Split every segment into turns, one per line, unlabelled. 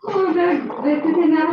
रहते थे ना।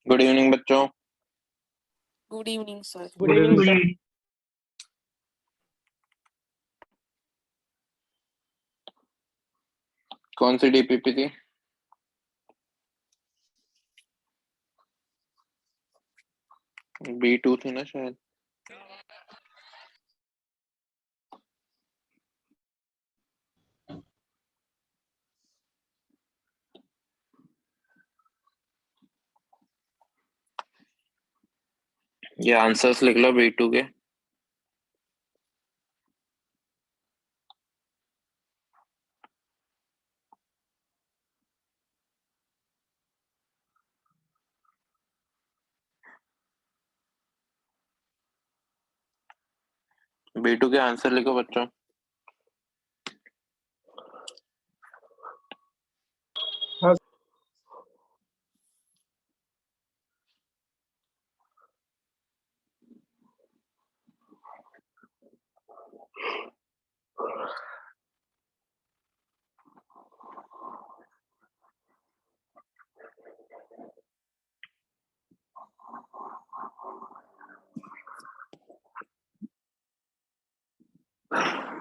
गुड इवनिंग बच्चों।
Good evening sir.
Good evening sir.
कौन सी डीपीपी थी? B2 थी ना शायद। ये आंसर्स लिख लो B2 के। B2 के आंसर लिखो बच्चों।
हाँ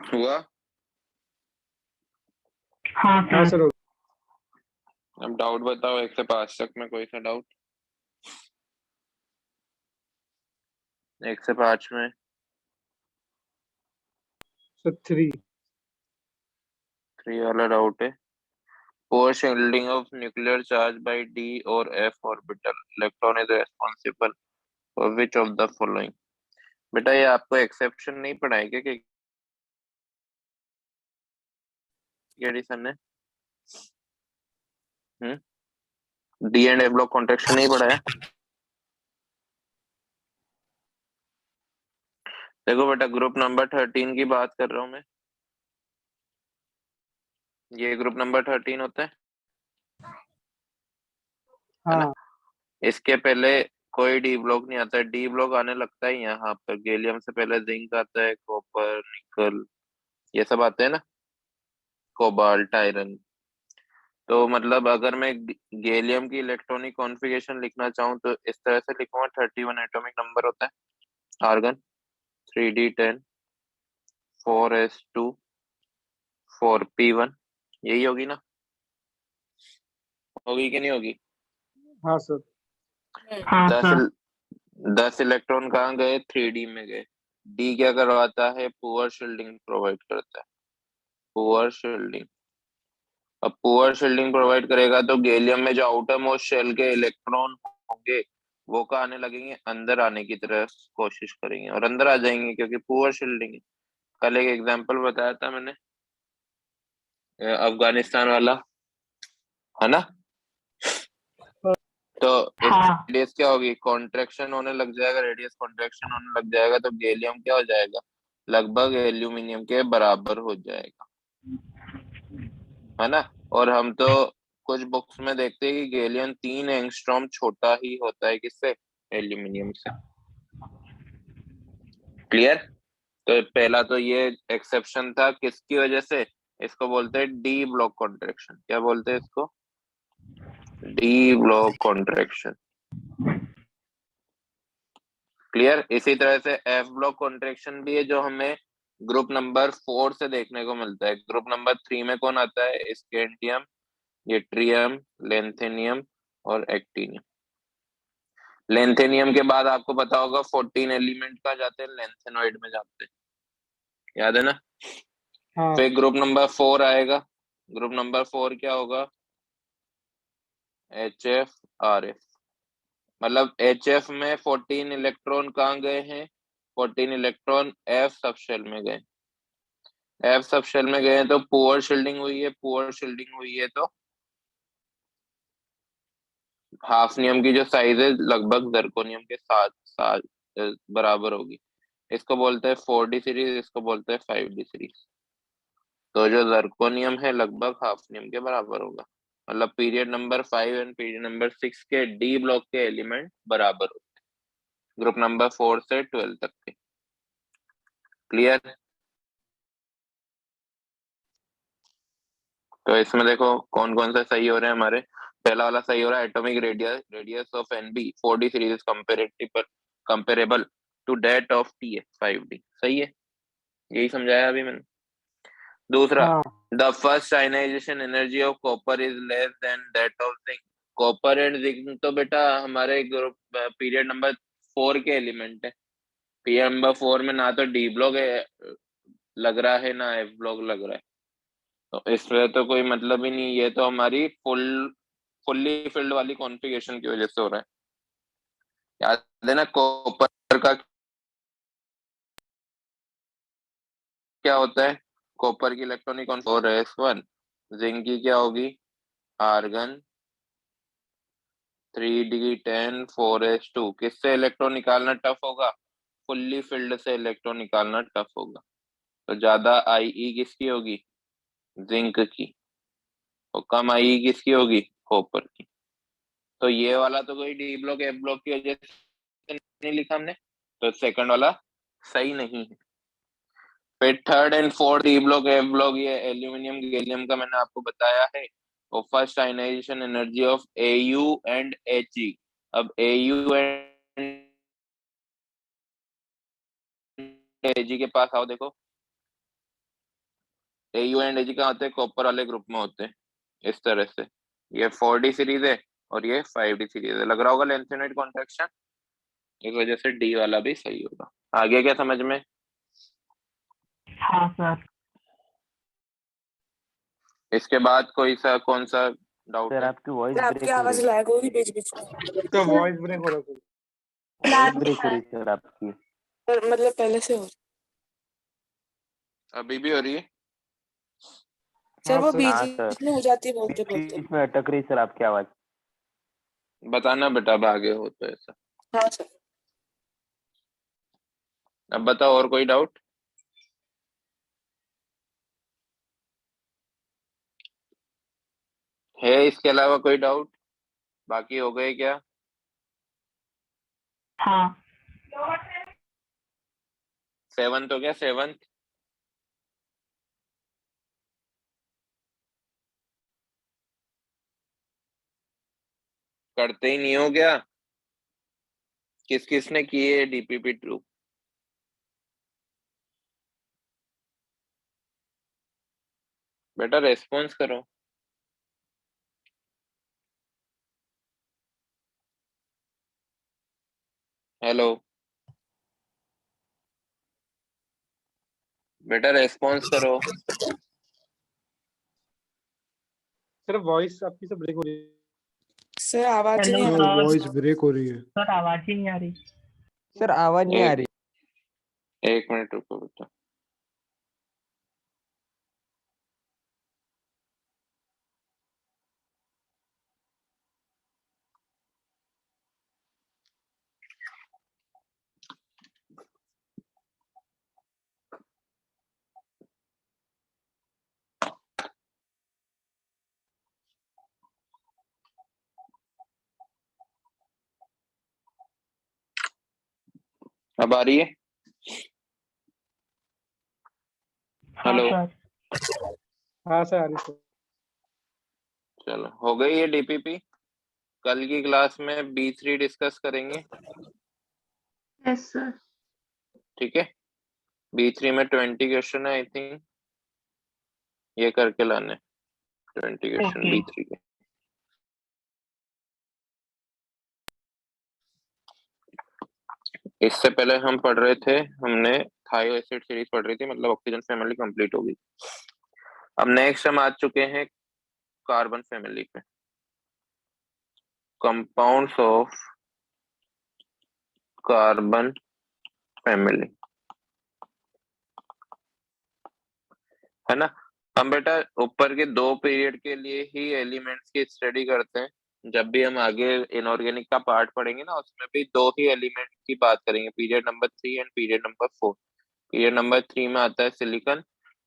हुआ?
हाँ सर हो
अब डाउट बताओ 1 से 5 तक में, कोई सा डाउट? 1 से 5 में
सर 3
3 वाला डाउट है। Poor shielding of nuclear charge by d or f orbital. Electron is responsible for which of the following? बेटा ये आपको एक्सेप्शन नहीं पढ़ाई क्या कि एडिसन ने? D and A block contraction नहीं पढ़ाया? देखो बेटा, ग्रुप नंबर 13 की बात कर रहा हूं मैं। ये ग्रुप नंबर 13 होता है ना?
हाँ
इसके पहले कोई डी ब्लॉक नहीं आता है। डी ब्लॉक आने लगता है यहाँ पर। गैलियम से पहले जिंक आता है, कॉपर, निकल, ये सब आते हैं ना, कोबाल्ट, आयरन। तो मतलब अगर मैं गैलियम की इलेक्ट्रॉनिक कॉन्फ़िगरेशन लिखना चाहूँ तो इस तरह से लिखूंगा। 31 एटॉमिक नंबर होता है। Argon 3d10, 4s2, 4p1। यही होगी ना? होगी कि नहीं होगी?
हाँ सर
10 इलेक्ट्रॉन कहाँ गए? 3d में गए। डी क्या करवाता है? पुअर शील्डिंग प्रोवाइड करता है। Poor shielding. अब पुअर शील्डिंग प्रोवाइड करेगा तो गैलियम में जो आउटर मोस्ट शेल के इलेक्ट्रॉन होंगे वो कहाँ आने लगेंगे? अंदर आने की तरफ कोशिश करेंगे और अंदर आ जाएंगे क्योंकि पुअर शील्डिंग है। कल एक एग्जांपल बताया था मैंने, अफगानिस्तान वाला, है ना? तो इस रेडियस क्या होगी? कॉन्ट्रैक्शन होने लग जाएगा। रेडियस कॉन्ट्रैक्शन होने लग जाएगा तो गैलियम क्या हो जाएगा? लगभग एल्यूमिनियम के बराबर हो जाएगा, है ना? और हम तो कुछ बुक्स में देखते हैं कि गैलियम 3 एंगस्ट्रॉम छोटा ही होता है। किससे? एल्यूमिनियम से। क्लियर? तो पहला तो ये एक्सेप्शन था, किसकी वजह से? इसको बोलते हैं डी ब्लॉक कॉन्ट्रैक्शन। क्या बोलते हैं इसको? D block contraction. क्लियर? इसी तरह से एफ ब्लॉक कॉन्ट्रैक्शन भी है जो हमें ग्रुप नंबर 4 से देखने को मिलता है। ग्रुप नंबर 3 में कौन आता है? स्कैंडियम, यट्रियम, लेंथेनियम और एक्टिनियम। लेंथेनियम के बाद आपको पता होगा 14 एलिमेंट का जाते हैं, लेंथेनॉइड में जाते हैं। याद है ना?
हाँ
फिर ग्रुप नंबर 4 आएगा। ग्रुप नंबर 4 क्या होगा? HF RF। मतलब HF में 14 इलेक्ट्रॉन कहाँ गए हैं? 14 इलेक्ट्रॉन F सब शेल में गए। F सब शेल में गए हैं तो पुअर शील्डिंग हुई है। पुअर शील्डिंग हुई है तो हाफनियम की जो साइज है लगभग जर्कोनियम के साथ साथ बराबर होगी। इसको बोलते हैं 4D सीरीज, इसको बोलते हैं 5D सीरीज। तो जो जर्कोनियम है लगभग हाफनियम के बराबर होगा। मतलब period number 5 and period number 6 के डी ब्लॉक के एलिमेंट बराबर होते हैं, ग्रुप नंबर 4 से 12 तक के। क्लियर? तो इसमें देखो कौन कौन सा सही हो रहे हैं हमारे। पहला वाला सही हो रहा है, atomic radius radius of NB 4D series is comparable to that of T 5D। सही है, यही समझाया अभी मैंने। दूसरा,
हाँ
the first ionization energy of copper is less than that of zinc. Copper and zinc तो बेटा हमारे ग्रुप पीरियड नंबर 4 के एलिमेंट है। पीरियड नंबर 4 में ना तो डी ब्लॉक लग रहा है ना एफ ब्लॉक लग रहा है, तो इसमें तो कोई मतलब ही नहीं। ये तो हमारी फुल्ली फिल्ड वाली कॉन्फ़िगरेशन की वजह से हो रहा है। याद है ना कॉपर का क्या होता है? कॉपर की इलेक्ट्रॉनिक 4s1, जिंक की क्या होगी? Argon 3d10 4s2। किससे इलेक्ट्रॉन निकालना टफ होगा? फुल्ली फिल्ड से इलेक्ट्रॉन निकालना टफ होगा। तो ज्यादा आईई किसकी होगी? जिंक की। और कम आईई किसकी होगी? कॉपर की। तो ये वाला तो कोई डी ब्लॉक एफ ब्लॉक की वजह से नहीं लिखा हमने, तो सेकंड वाला सही नहीं है। फिर third and fourth D block F block, ये एल्यूमिनियम गैलियम का मैंने आपको बताया है। और first ionization energy of AU and H. अब एयू एंड एजी के पास आओ, देखो एयू एंड एजी कहाँ होते हैं? कॉपर वाले ग्रुप में होते हैं इस तरह से। ये 4d सीरीज है और ये 5d सीरीज है। लग रहा होगा लेंथ यूनिट कॉन्ट्रैक्शन, इस वजह से डी वाला भी सही होगा। आगे क्या समझ में?
हाँ सर।
इसके बाद कोई सा कौन सा डाउट
सर
है?
आपकी वॉइस
सर
ब्रेक
आपकी
हो
आवाज
रही है।
लैग हो रही बीच बीच में।
तो वॉइस ब्रेक हो रहा है।
वॉइस ब्रेक हो रही है सर आपकी।
सर मतलब पहले से हो रही।
अभी भी हो रही है?
सर
हाँ
वो
सर।
बीच
हाँ सर,
बीच में हो जाती है बोलते बोलते।
बीच में अटक रही सर आपकी आवाज।
बताना बेटा अब आगे हो तो ऐसा।
हाँ सर।
अब बताओ और कोई डाउट है? इसके अलावा कोई डाउट बाकी हो गए क्या?
हाँ
7th हो गया? 7th करते ही नहीं हो क्या? किस किस ने किए डीपीपी ट्रू? बेटा रेस्पॉन्स करो। हेलो बेटा रेस्पॉन्स करो।
सर वॉइस आपकी सब ब्रेक हो रही है।
सर आवाज ही नहीं आ
हेलो
रही।
वॉइस ब्रेक हो रही है।
सर, आवाज ही नहीं आ रही। सर आवाज नहीं आ रही।
एक मिनट रुको बेटा। अब आ रही है?
हाँ
हेलो
सर।
हाँ सर, आ रही सर।
चलो हो गई ये डीपीपी। कल की क्लास में B3 डिस्कस करेंगे।
Yes sir.
ठीक है, B3 में 20 क्वेश्चन है आई थिंक, ये करके लाने 20 क्वेश्चन
ओके।
B3 के। इससे पहले हम पढ़ रहे थे, हमने थायो एसिड सीरीज पढ़ रही थी, मतलब ऑक्सीजन फैमिली कंप्लीट होगी। अब नेक्स्ट हम आ चुके हैं कार्बन फैमिली पे। कंपाउंड्स ऑफ कार्बन फैमिली, है ना? हम बेटा ऊपर के 2 पीरियड के लिए ही एलिमेंट्स की स्टडी करते हैं। जब भी हम आगे इनऑर्गेनिक का पार्ट पढ़ेंगे ना, उसमें भी 2 ही एलिमेंट की बात करेंगे, period number 3 and period number 4। Period number 3 में आता है सिलिकॉन,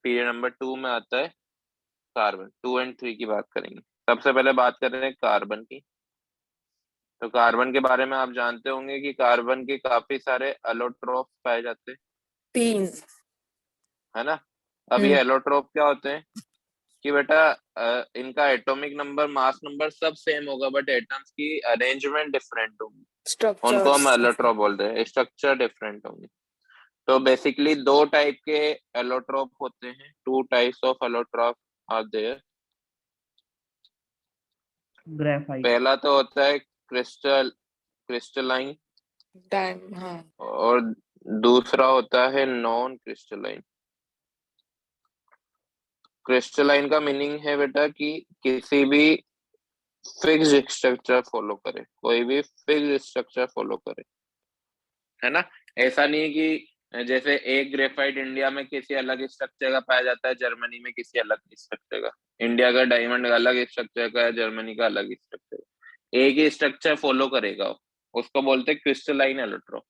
पीरियड नंबर 2 में आता है कार्बन। 2 एंड 3 की बात करेंगे। सबसे पहले बात कर रहे हैं कार्बन की। तो कार्बन के बारे में आप जानते होंगे कि कार्बन के काफी सारे एलोट्रोप पाए जाते हैं,
3।
है ना? अब ये एलोट्रोप क्या होते हैं कि बेटा इनका एटॉमिक नंबर, मास नंबर सब सेम होगा, बट एटम्स की अरेंजमेंट डिफरेंट होगी।
स्ट्रक्चर
उनको हम एलोट्रोप बोलते हैं, स्ट्रक्चर डिफरेंट होंगे। तो बेसिकली दो टाइप के एलोट्रोप होते हैं, two types of allotrope are there.
Graphite.
पहला तो होता है क्रिस्टलाइन,
हाँ।
और दूसरा होता है नॉन क्रिस्टलाइन। क्रिस्टलाइन का मीनिंग है बेटा कि किसी भी फिक्स्ड स्ट्रक्चर फॉलो करे, कोई भी फिक्स्ड स्ट्रक्चर फॉलो करे, है ना। ऐसा नहीं है कि जैसे एक ग्रेफाइट इंडिया में किसी अलग स्ट्रक्चर का पाया जाता है, जर्मनी में किसी अलग स्ट्रक्चर का। इंडिया का डायमंड अलग स्ट्रक्चर का है, जर्मनी का अलग स्ट्रक्चर। एक ही स्ट्रक्चर फॉलो करेगा वो, उसको बोलते हैं क्रिस्टलाइन एलोट्रोप।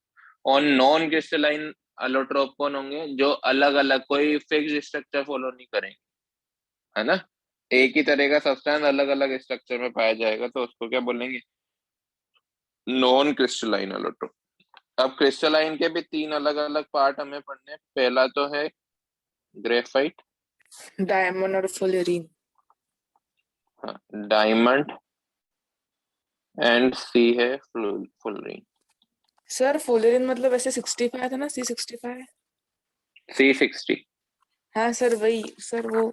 और नॉन क्रिस्टलाइन एलोट्रोप कौन होंगे? जो अलग अलग कोई फिक्स्ड स्ट्रक्चर फॉलो नहीं करेंगे, है ना। एक ही तरह का सब्सटेंस अलग अलग स्ट्रक्चर में पाया जाएगा, तो उसको क्या बोलेंगे? Non crystalline allotrope. अब क्रिस्टलाइन के भी तीन अलग अलग पार्ट हमें पढ़ने। पहला तो है ग्रेफाइट,
डायमंड और फुलरीन।
डायमंड, एंड सी है फुलरीन।
सर फुलरीन मतलब ऐसे 65 था ना, C65।
C60।
हाँ सर वही सर वो।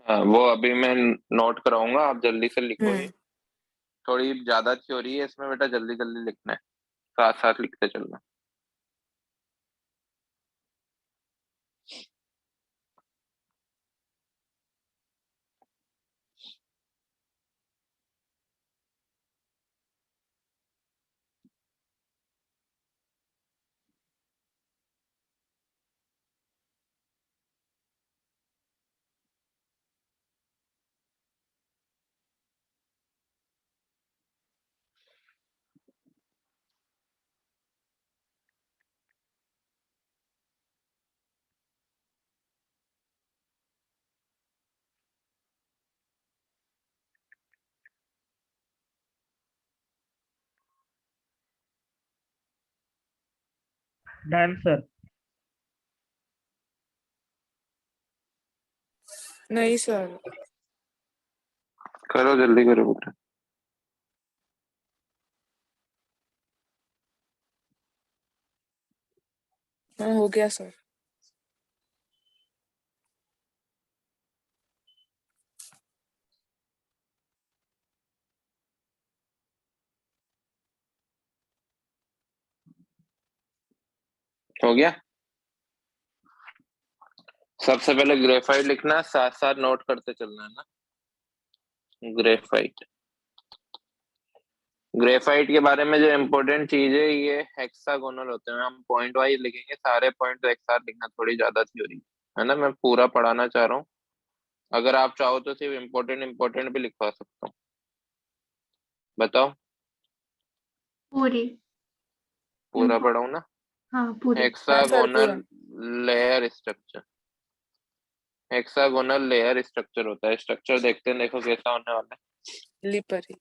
हाँ, वो अभी मैं नोट कराऊंगा, आप जल्दी से लिखो। ये
हम्म।
थोड़ी ज्यादा थ्योरी है इसमें बेटा, जल्दी जल्दी लिखना है, साथ साथ लिखते चलना।
Done sir.
नहीं सर।
करो जल्दी करो बेटा।
हाँ हो गया सर।
हो गया। सबसे पहले ग्रेफाइट लिखना, साथ साथ नोट करते चलना, है ना। ग्रेफाइट, ग्रेफाइट के बारे में जो इम्पोर्टेंट चीज है, ये हेक्सागोनल होते हैं। हम पॉइंट वाइज लिखेंगे सारे पॉइंट, तो एक साथ लिखना थोड़ी ज्यादा थ्योरी, है ना। मैं पूरा पढ़ाना चाह रहा हूँ, अगर आप चाहो तो सिर्फ इम्पोर्टेंट इम्पोर्टेंट भी लिखवा सकता हूँ। बताओ।
पूरी।
पूरा पढ़ाऊँ ना?
हाँ पूरी।
हाँ सर पूरा।
Hexagonal layer structure, hexagonal layer structure होता है। स्ट्रक्चर देखते हैं, देखो कैसा होने वाला है।
लिपरी।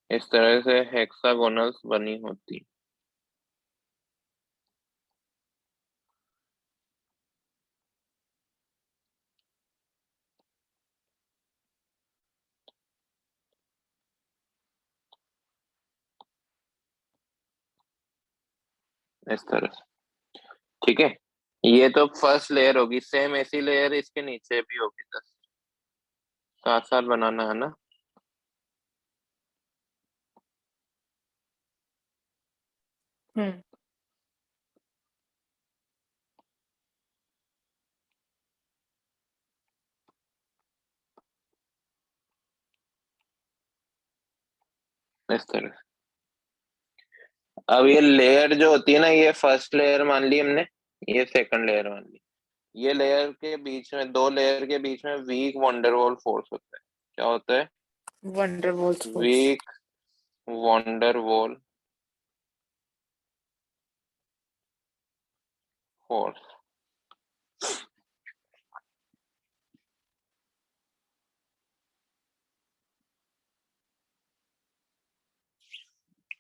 इस तरह से हेक्सागोनल्स बनी होती। इस तरह से, ठीक है। ये तो फर्स्ट लेयर होगी, सेम ऐसी लेयर इसके नीचे भी होगी, बस साथ साथ बनाना, है ना।
हम्म।
इस तरह से। अब ये लेयर जो होती है ना, ये फर्स्ट लेयर मान ली हमने, ये सेकंड लेयर मान ली। ये लेयर के बीच में, दो लेयर के बीच में वीक वंडरवॉल फोर्स होता है। क्या होता है?
Van der Waals force.
Weak van der Waals force.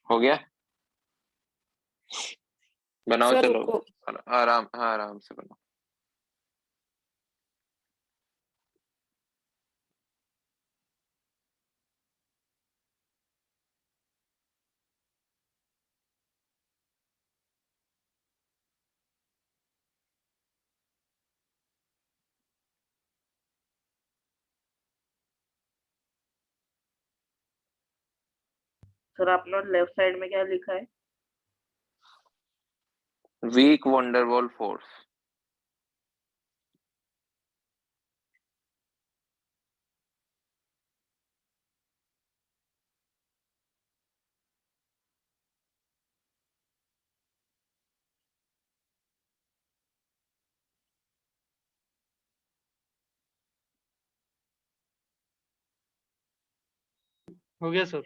हो गया? बनाओ
सर
चलो,
रुको।
आराम, हाँ आराम से बनाओ।
सर आपने लेफ्ट साइड में क्या लिखा है?
Weak van der Waals force.
हो गया सर।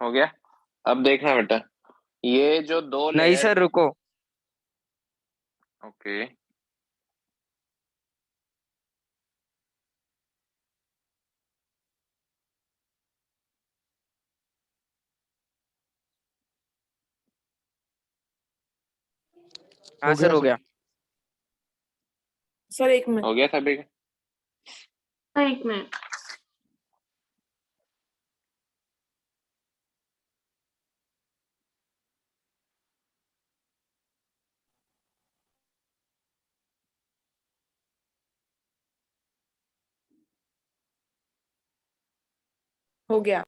हो गया। अब देखना बेटा, ये जो दो
नहीं
लेयर,
सर रुको।
ओके
हाँ सर हो गया।
सर एक मिनट।
हो गया सभी का?
एक मिनट।
हो गया।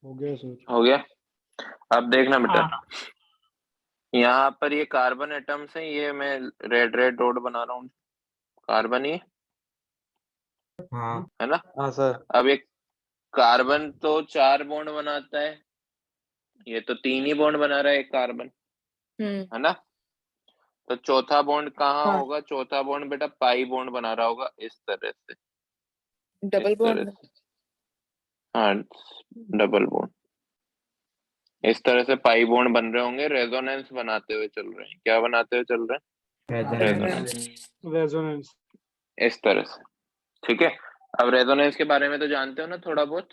हो गया सर।
हो गया। अब देखना बेटा,
हाँ
यहाँ पर ये कार्बन एटम्स है, ये मैं रेड रेड डॉट बना रहा हूँ, कार्बन ही
हाँ
है ना।
हाँ सर।
अब एक कार्बन तो 4 बॉन्ड बनाता है, ये तो 3 ही बॉन्ड बना रहा है एक कार्बन, है ना। तो चौथा बॉन्ड कहाँ
हाँ।
होगा? चौथा बॉन्ड बेटा पाई बॉन्ड बना रहा होगा इस तरह से,
डबल
इस तरह
बॉन्ड।
से। हाँ, डबल बॉन्ड इस तरह से पाई बॉन्ड बन रहे होंगे, रेजोनेंस बनाते हुए चल रहे हैं। क्या बनाते हुए चल रहे हैं? रेजोनेंस।
रेजोनेंस।
इस तरह से, ठीक है। अब रेजोनेंस के बारे में तो जानते हो ना थोड़ा बहुत,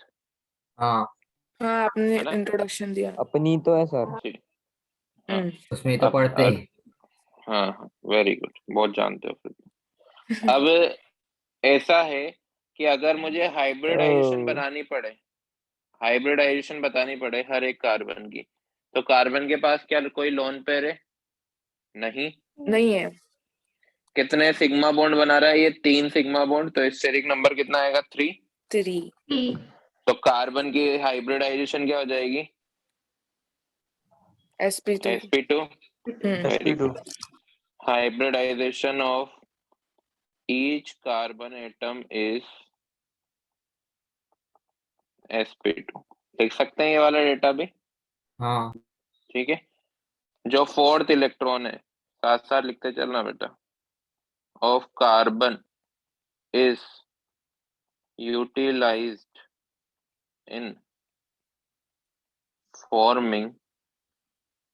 हाँ
हाँ आपने
है ना।
इंट्रोडक्शन दिया।
अपनी तो है सर।
ठीक। हाँ,
उसमें तो
अब
पढ़ते ही।
हाँ हाँ वेरी गुड, बहुत जानते हो फिर। अब ऐसा है कि अगर मुझे हाइब्रिडाइजेशन बनानी पड़े, हाइब्रिडाइजेशन बतानी पड़े हर एक कार्बन की, तो कार्बन के पास क्या कोई लोन पेयर है? नहीं।
नहीं है।
कितने सिग्मा बॉन्ड बना रहा है? ये 3 सिग्मा बॉन्ड, तो स्टेरिक नंबर कितना आएगा? 3।
3।
तो कार्बन की हाइब्रिडाइजेशन क्या हो जाएगी?
sp2।
sp2। Very
sp2।
Good. Hybridization of each carbon atom is sp2। लिख सकते हैं ये वाला डेटा भी,
हाँ
ठीक है। जो 4th इलेक्ट्रॉन है, साथ साथ लिखते चलना बेटा, of carbon is utilized in forming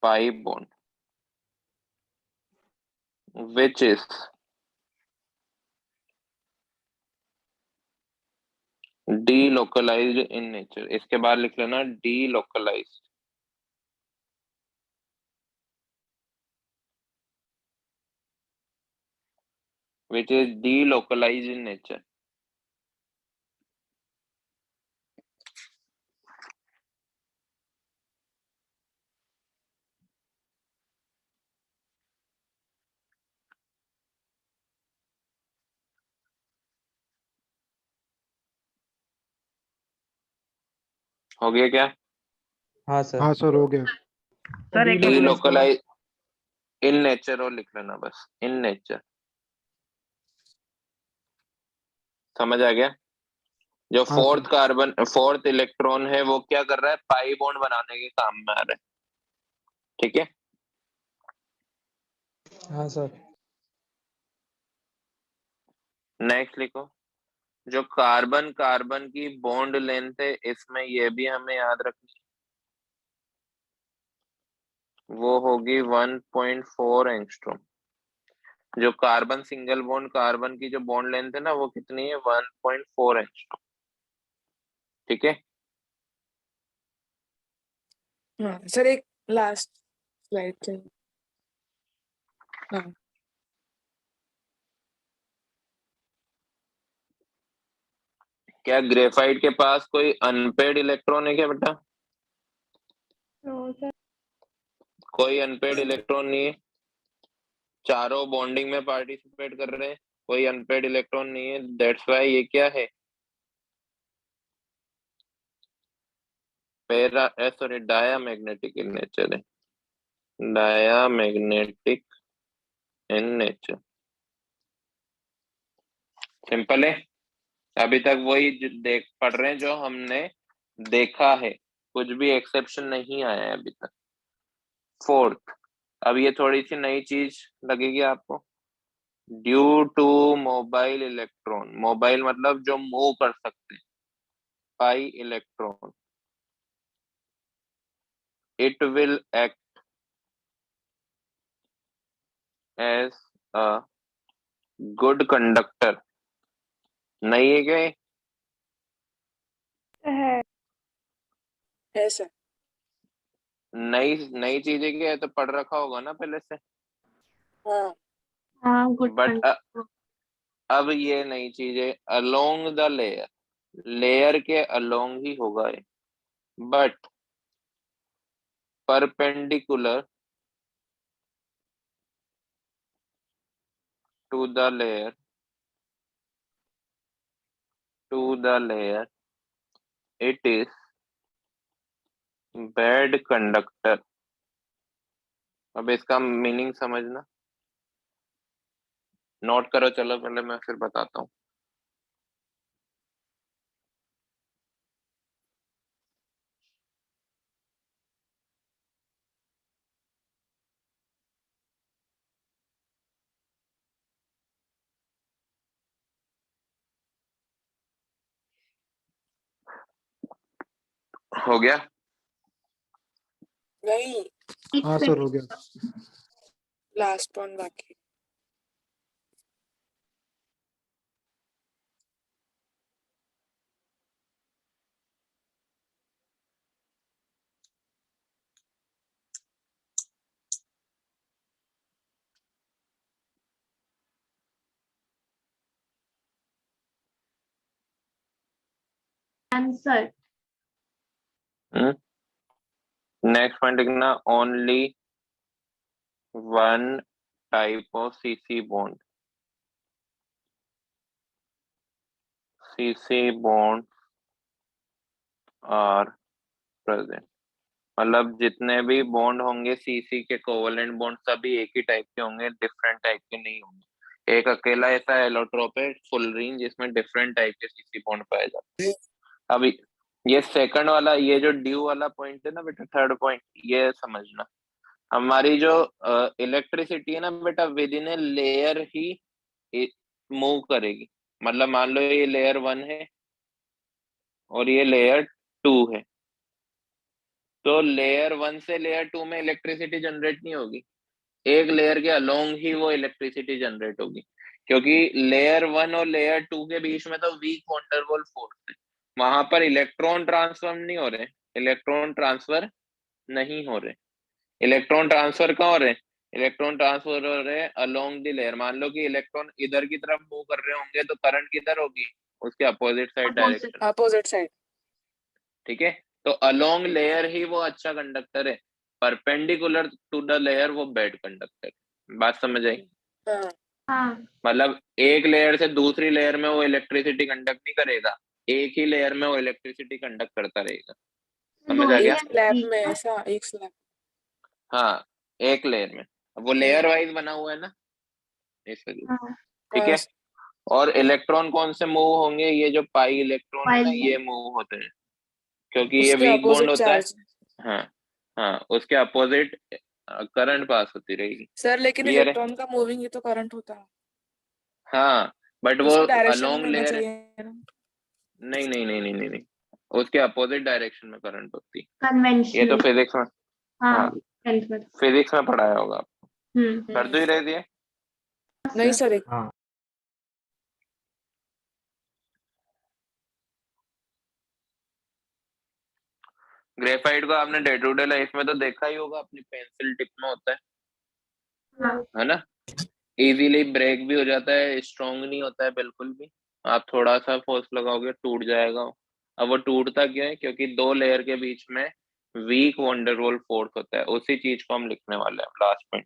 pi bond which is delocalized in nature। इसके बाद लिख लेना delocalized, which is delocalized in nature। हो गया क्या?
हाँ सर।
हाँ सर हो गया।
सर एक मिनट।
delocalized in nature और लिख लेना बस, in nature। समझ आ गया? जो
हाँ sir.
4th carbon 4th electron है वो क्या कर रहा है? पाई बॉन्ड बनाने के काम में आ रहा है, ठीक है।
हाँ सर।
नेक्स्ट लिखो, जो कार्बन कार्बन की बॉन्ड लेंथ है, इसमें ये भी हमें याद रखनी है, वो होगी 1.4 एंगस्ट्रॉम। जो कार्बन सिंगल बॉन्ड कार्बन की जो बॉन्ड लेंथ है ना, वो कितनी है? 1.4 एंगस्ट्रॉम, ठीक है।
हाँ सर एक लास्ट स्लाइड चाहिए। हाँ
क्या ग्रेफाइट के पास कोई अनपेड इलेक्ट्रॉन है क्या बेटा? कोई अनपेड इलेक्ट्रॉन नहीं है, चारों बॉन्डिंग में पार्टिसिपेट कर रहे हैं, कोई अनपेड इलेक्ट्रॉन नहीं है, दैट्स वाई ये क्या है, सॉरी डायामैग्नेटिक इन नेचर है, डायामैग्नेटिक इन नेचर। सिंपल है। अभी तक वही देख पढ़ रहे हैं जो हमने देखा है, कुछ भी एक्सेप्शन नहीं आया है अभी तक। फोर्थ, अब ये थोड़ी सी नई चीज लगेगी आपको, due to mobile electron, mobile मतलब जो मूव कर सकते हैं, pi electron, it will act as a good conductor। नहीं है क्या ये?
है सर।
नई नई चीज है क्या? ये तो पढ़ रखा होगा ना पहले से।
हाँ
हाँ गुड
बट अब ये नई चीज है, अलोंग द लेयर, लेयर के अलोंग ही होगा ये, but perpendicular to the layer, it is bad conductor। अब इसका मीनिंग समझना, नोट करो, चलो पहले मैं फिर बताता हूँ। हो गया?
नहीं,
हाँ सर हो गया।
लास्ट वन बाकी।
आंसर।
नेक्स्ट पॉइंट लिखना, only one type of CC bond, CC bond are present. मतलब जितने भी बॉन्ड होंगे सीसी के कोवलेंट बॉन्ड सभी एक ही टाइप के होंगे, डिफरेंट टाइप के नहीं होंगे। एक अकेला ऐसा एलोट्रोप है फुलरीन जिसमें डिफरेंट टाइप के सीसी बॉन्ड पाए जाते हैं। अभी ये सेकंड वाला, ये जो ड्यू वाला पॉइंट है ना बेटा, थर्ड पॉइंट, ये समझना। हमारी जो इलेक्ट्रिसिटी है ना बेटा, with in a layer he move करेगी। मतलब मान लो ये लेयर 1 है और ये लेयर 2 है, तो लेयर 1 से लेयर 2 में इलेक्ट्रिसिटी जनरेट नहीं होगी, एक लेयर के अलोंग ही वो इलेक्ट्रिसिटी जनरेट होगी, क्योंकि लेयर 1 और लेयर 2 के बीच में तो वीक वंडरवॉल फोर्स है, वहां पर इलेक्ट्रॉन ट्रांसफर नहीं हो रहे, इलेक्ट्रॉन ट्रांसफर नहीं हो रहे। इलेक्ट्रॉन ट्रांसफर कहाँ हो रहे हैं? इलेक्ट्रॉन ट्रांसफर हो रहे हैं अलोंग द लेयर। मान लो कि इलेक्ट्रॉन इधर की तरफ मूव कर रहे होंगे तो करंट किधर होगी? उसके opposite side direction.
Opposite side.
ठीक है, तो अलोंग लेयर ही वो अच्छा कंडक्टर है, परपेंडिकुलर टू द लेयर वो बैड कंडक्टर। बात समझ आई?
हाँ
हाँ
मतलब एक लेयर से दूसरी लेयर में वो इलेक्ट्रिसिटी कंडक्ट नहीं करेगा, एक ही लेयर में वो इलेक्ट्रिसिटी कंडक्ट करता रहेगा। समझ आ
दो
गया?
एक स्लैब में ऐसा, एक स्लैब।
हाँ, एक लेयर में, वो लेयर वाइज बना हुआ है ना, इस वजह से।
हाँ
ठीक है, और इलेक्ट्रॉन कौन से मूव होंगे? ये जो पाई इलेक्ट्रॉन है ना,
पाई
ये मूव होते हैं, क्योंकि ये
उसके
वीक बॉन्ड
अपोजिट
होता है।
चार्ज।
हाँ हाँ, उसके अपोजिट करंट पास होती रहेगी।
सर लेकिन
क्लियर है?
इलेक्ट्रॉन का मूविंग ही तो करंट होता है,
हाँ, बट वो
उसके डायरेक्शन में
अलोंग
होना
लेयर है।
चाहिए ना।
नहीं नहीं नहीं नहीं नहीं नहीं, उसके अपोजिट डायरेक्शन में करंट होती है। ये तो
कन्वेंशनल।
फिजिक्स में,
हाँ
हाँ
10th में।
फिजिक्स में पढ़ाया होगा आपको। कर दो ही रह दिए।
नहीं सर, एक
हाँ
ग्रेफाइट को आपने डे टू डे लाइफ में तो देखा ही होगा, अपनी पेंसिल टिप में होता
हाँ
है ना? इजीली ब्रेक भी हो जाता है, स्ट्रॉन्ग नहीं होता है बिल्कुल भी, आप थोड़ा सा फोर्स लगाओगे टूट जाएगा। अब वो टूटता क्यों है? क्योंकि दो लेयर के बीच में वीक वंडरवॉल फोर्स होता है। उसी चीज को हम लिखने वाले हैं लास्ट में।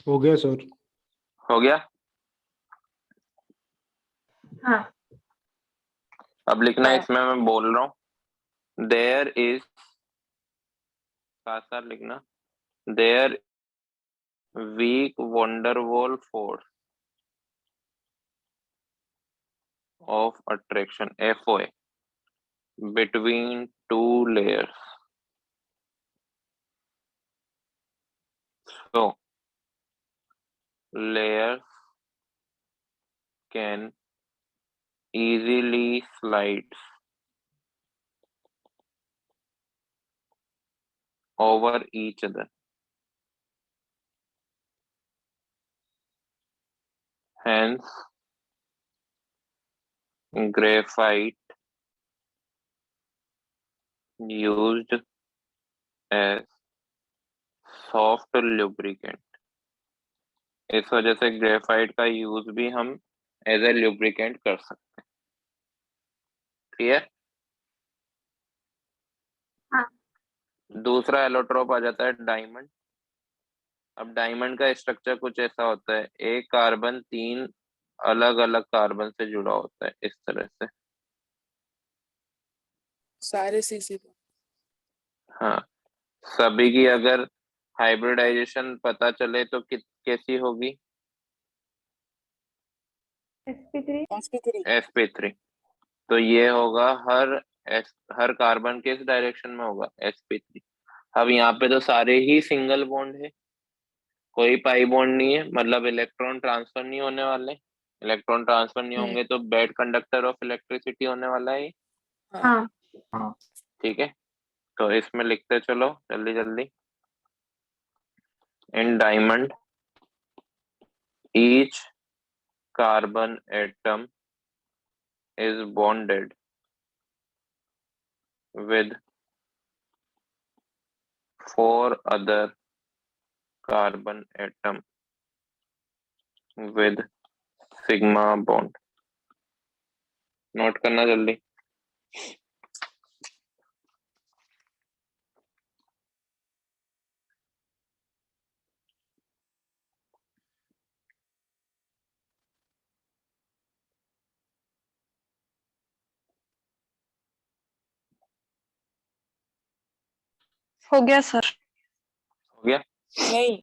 हो गया सर।
हो गया।
हाँ
अब लिखना है,
हाँ।
इसमें मैं बोल रहा हूँ देयर इज, साथ साथ लिखना, there week van der Waals force of attraction FOA between two layers. So layers can easily slide over each other. Hence, graphite used as soft lubricant. इस वजह से ग्रेफाइट का यूज भी हम एज ए ल्यूब्रिकेंट कर सकते हैं। क्लियर?
हाँ।
दूसरा एलोट्रोप आ जाता है डायमंड। अब डायमंड का स्ट्रक्चर कुछ ऐसा होता है, एक कार्बन 3 अलग अलग कार्बन से जुड़ा होता है, इस तरह से।
सारे CC पे।
हाँ, सभी की अगर हाइब्रिडाइजेशन पता चले तो कैसी होगी?
sp3
sp3। तो ये होगा हर कार्बन के इस डायरेक्शन में होगा sp3। अब यहाँ पे तो सारे ही सिंगल बॉन्ड है, कोई पाई बॉन्ड नहीं है, मतलब इलेक्ट्रॉन ट्रांसफर नहीं होने वाले। इलेक्ट्रॉन ट्रांसफर नहीं होंगे तो बैड कंडक्टर ऑफ इलेक्ट्रिसिटी होने वाला है।
हाँ
ठीक है, तो इसमें लिखते चलो जल्दी जल्दी। In diamond each carbon atom is bonded with 4 other carbon atom with sigma bond. Note करना जल्दी।
हो गया सर।
हो गया?
नहीं,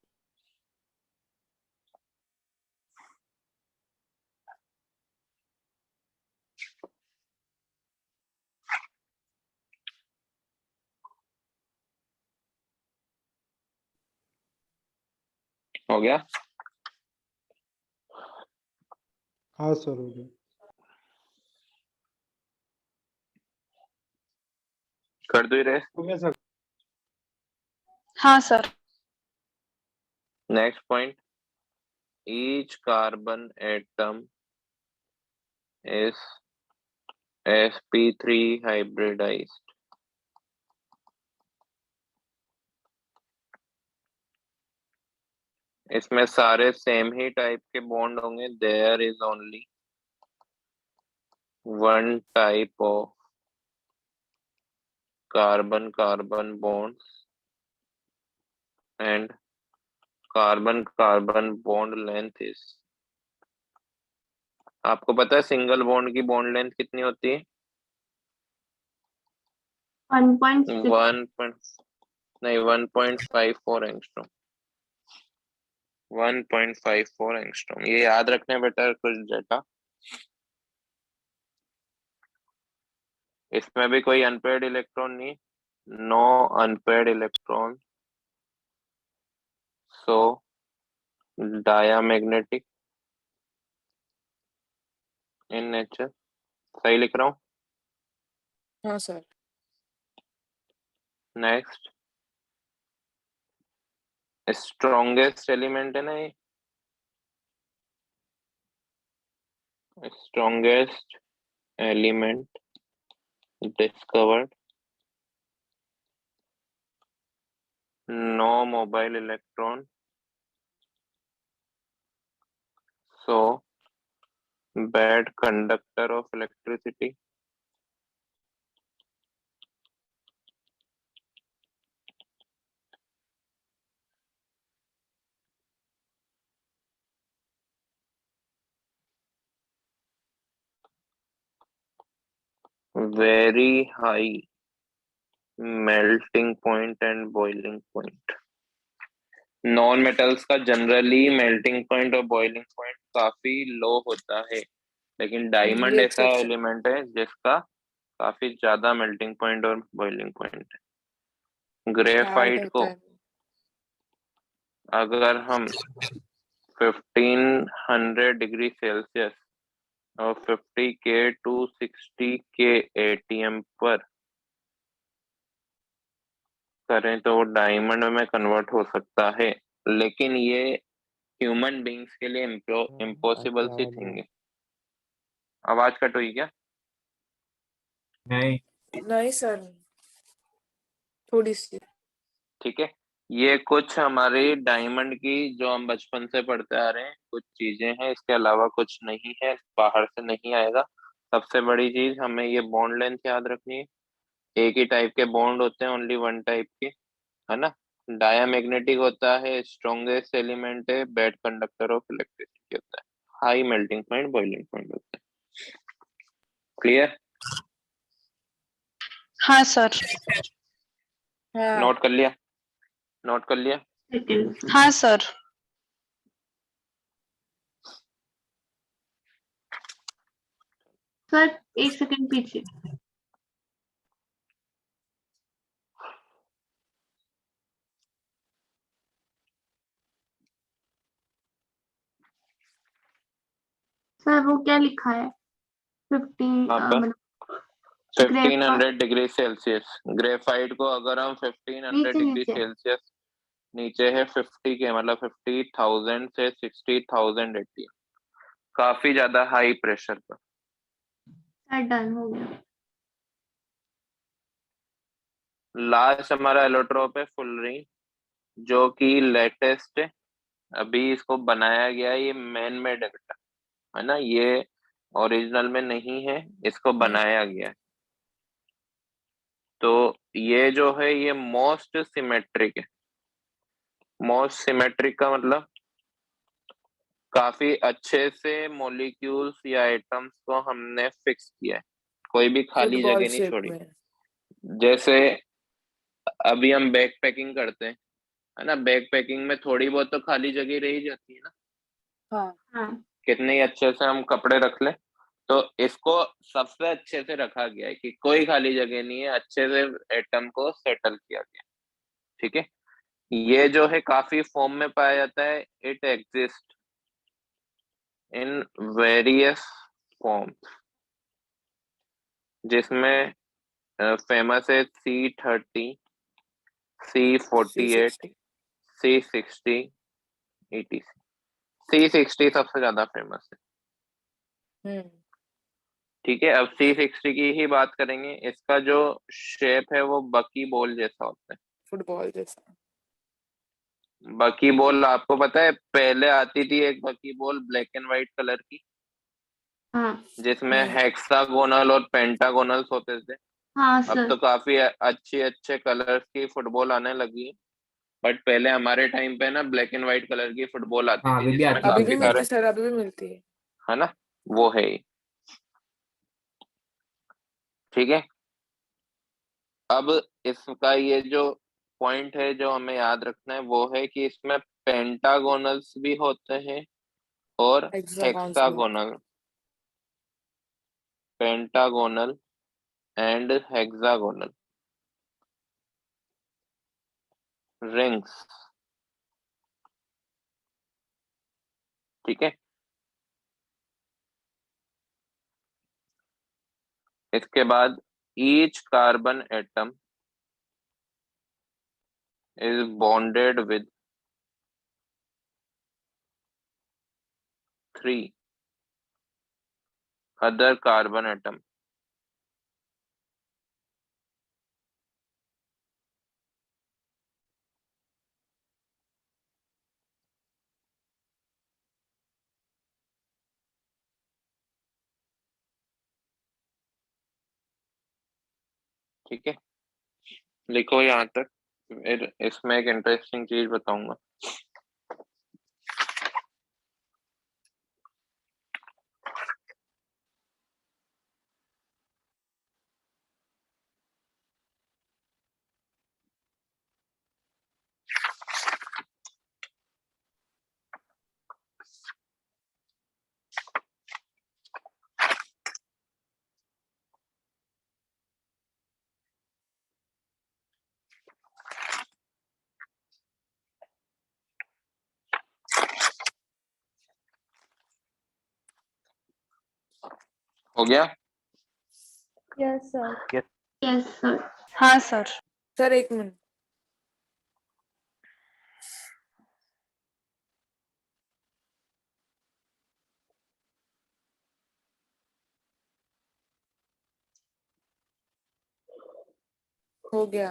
हो गया?
हाँ सर हो गया।
कर दो रे।
हो गया सर।
हाँ sir.
Next point, each carbon atom is sp3 hybridized. इसमें सारे सेम ही टाइप के बॉन्ड होंगे। There is only one type of carbon carbon bonds and carbon carbon bond length is, आपको पता है सिंगल बॉन्ड की बॉन्ड लेंथ कितनी होती है?
1.6
नहीं, 1.54 एंगस्ट्रॉम। 1.54 एंगस्ट्रॉम, ये याद रखने बेटा कुछ डेटा। इसमें भी कोई अनपेयर्ड इलेक्ट्रॉन नहीं, no unpaired electron, so diamagnetic in nature. सही लिख रहा हूँ?
हाँ सर।
नेक्स्ट, स्ट्रॉन्गेस्ट एलिमेंट है ना ये, strongest element discovered, no mobile electron, so bad conductor of electricity. Very high melting point and boiling point. Non metals का generally melting point और बॉइलिंग पॉइंट काफी लो होता है, लेकिन डायमंड
ये
ऐसा
exception।
एलिमेंट है जिसका काफी ज्यादा मेल्टिंग पॉइंट और बॉइलिंग पॉइंट है।
हार्ड
ग्रेफाइट
होता
को
है।
अगर हम 1500 डिग्री सेल्सियस और 50K to 60K ATM पर करें तो वो डायमंड में कन्वर्ट हो सकता है, लेकिन ये ह्यूमन बींग्स के लिए इम्पॉसिबल सी थिंग है। आवाज कट हुई क्या?
नहीं सर, थोड़ी सी।
ठीक है, ये कुछ हमारी डायमंड की जो हम बचपन से पढ़ते आ रहे हैं कुछ चीजें हैं, इसके अलावा कुछ नहीं है, बाहर से नहीं आएगा। सबसे बड़ी चीज हमें ये बॉन्ड लेंथ याद रखनी है। एक ही टाइप के बॉन्ड होते हैं, ओनली वन टाइप के, है ना। डायामैग्नेटिक होता है, स्ट्रॉन्गेस्ट एलिमेंट है, बेड कंडक्टर ऑफ इलेक्ट्रिसिटी होता है, high melting point boiling point होता है। क्लियर?
हाँ सर।
हाँ
नोट कर लिया? नोट कर लिया?
सेकंड
हाँ सर।
सर, एक सेकंड पीछे। सर वो क्या लिखा है? 15
हाँ पर
मतलब
1500 डिग्री सेल्सियस। ग्रेफाइट को अगर हम 1500
नीचे
डिग्री
नीचे
सेल्सियस, नीचे है 50 के, मतलब 50,000 से 60,000 ATM, काफी ज्यादा हाई प्रेशर पर।
सर डन हो गया।
लास्ट हमारा एलोट्रोप है फुलरिन, जो कि लेटेस्ट है, अभी इसको बनाया गया है, ये मैन मेड है ना, ये ओरिजिनल में नहीं है, इसको बनाया गया है। तो ये जो है ये मोस्ट सिमेट्रिक है। मोस्ट सिमेट्रिक का मतलब काफी अच्छे से मॉलिक्यूल्स या एटम्स को हमने फिक्स किया है, कोई भी खाली
फुटबॉल
जगह नहीं
शेप
छोड़ी।
में।
जैसे अभी हम बैग पैकिंग करते हैं, है ना, बैग पैकिंग में थोड़ी बहुत तो खाली जगह रह ही जाती है ना,
हाँ
हाँ
कितने ही अच्छे से हम कपड़े रख लें। तो इसको सबसे अच्छे से रखा गया है कि कोई खाली जगह नहीं है, अच्छे से एटम को सेटल किया गया। ठीक है, ये जो है काफी फॉर्म में पाया जाता है, it exist in various forms, जिसमें फेमस है C30, C48,
C60।
C60, etc। C60 सबसे ज्यादा फेमस है। ठीक है, अब C60 की ही बात करेंगे। इसका जो शेप है वो बकी बॉल जैसा होता है।
फुटबॉल जैसा।
बकी बॉल आपको पता है, पहले आती थी एक बकी ball black and white colour की,
हाँ
जिसमें
नहीं।
हेक्सागोनल और पेंटागोनल्स होते थे।
हाँ
अब
सर।
तो काफी अच्छे अच्छे कलर्स की फुटबॉल आने लगी है, बट पहले हमारे टाइम पे ना ब्लैक एंड व्हाइट कलर की फुटबॉल आती
हाँ,
थी,
अभी भी
जिसमें
आती
अभी
है।
भी
काफी
मिलती
सारे,
है सर, अभी भी मिलती है।
है ना, वो है ही। ठीक है, अब इसका ये जो पॉइंट है जो हमें याद रखना है वो है कि इसमें पेंटागोनल्स भी होते हैं और
हेक्सागॉन्स भी होते
hexagonal, pentagonal and hexagonal rings. ठीक है, इसके बाद each carbon atom is bonded with 3 other carbon atom. ठीक है, लिखो यहाँ तक, फिर इसमें एक इंटरेस्टिंग चीज बताऊंगा। हो गया?
Yes sir.
Yes sir.
हाँ सर।
सर एक मिनट। हो गया।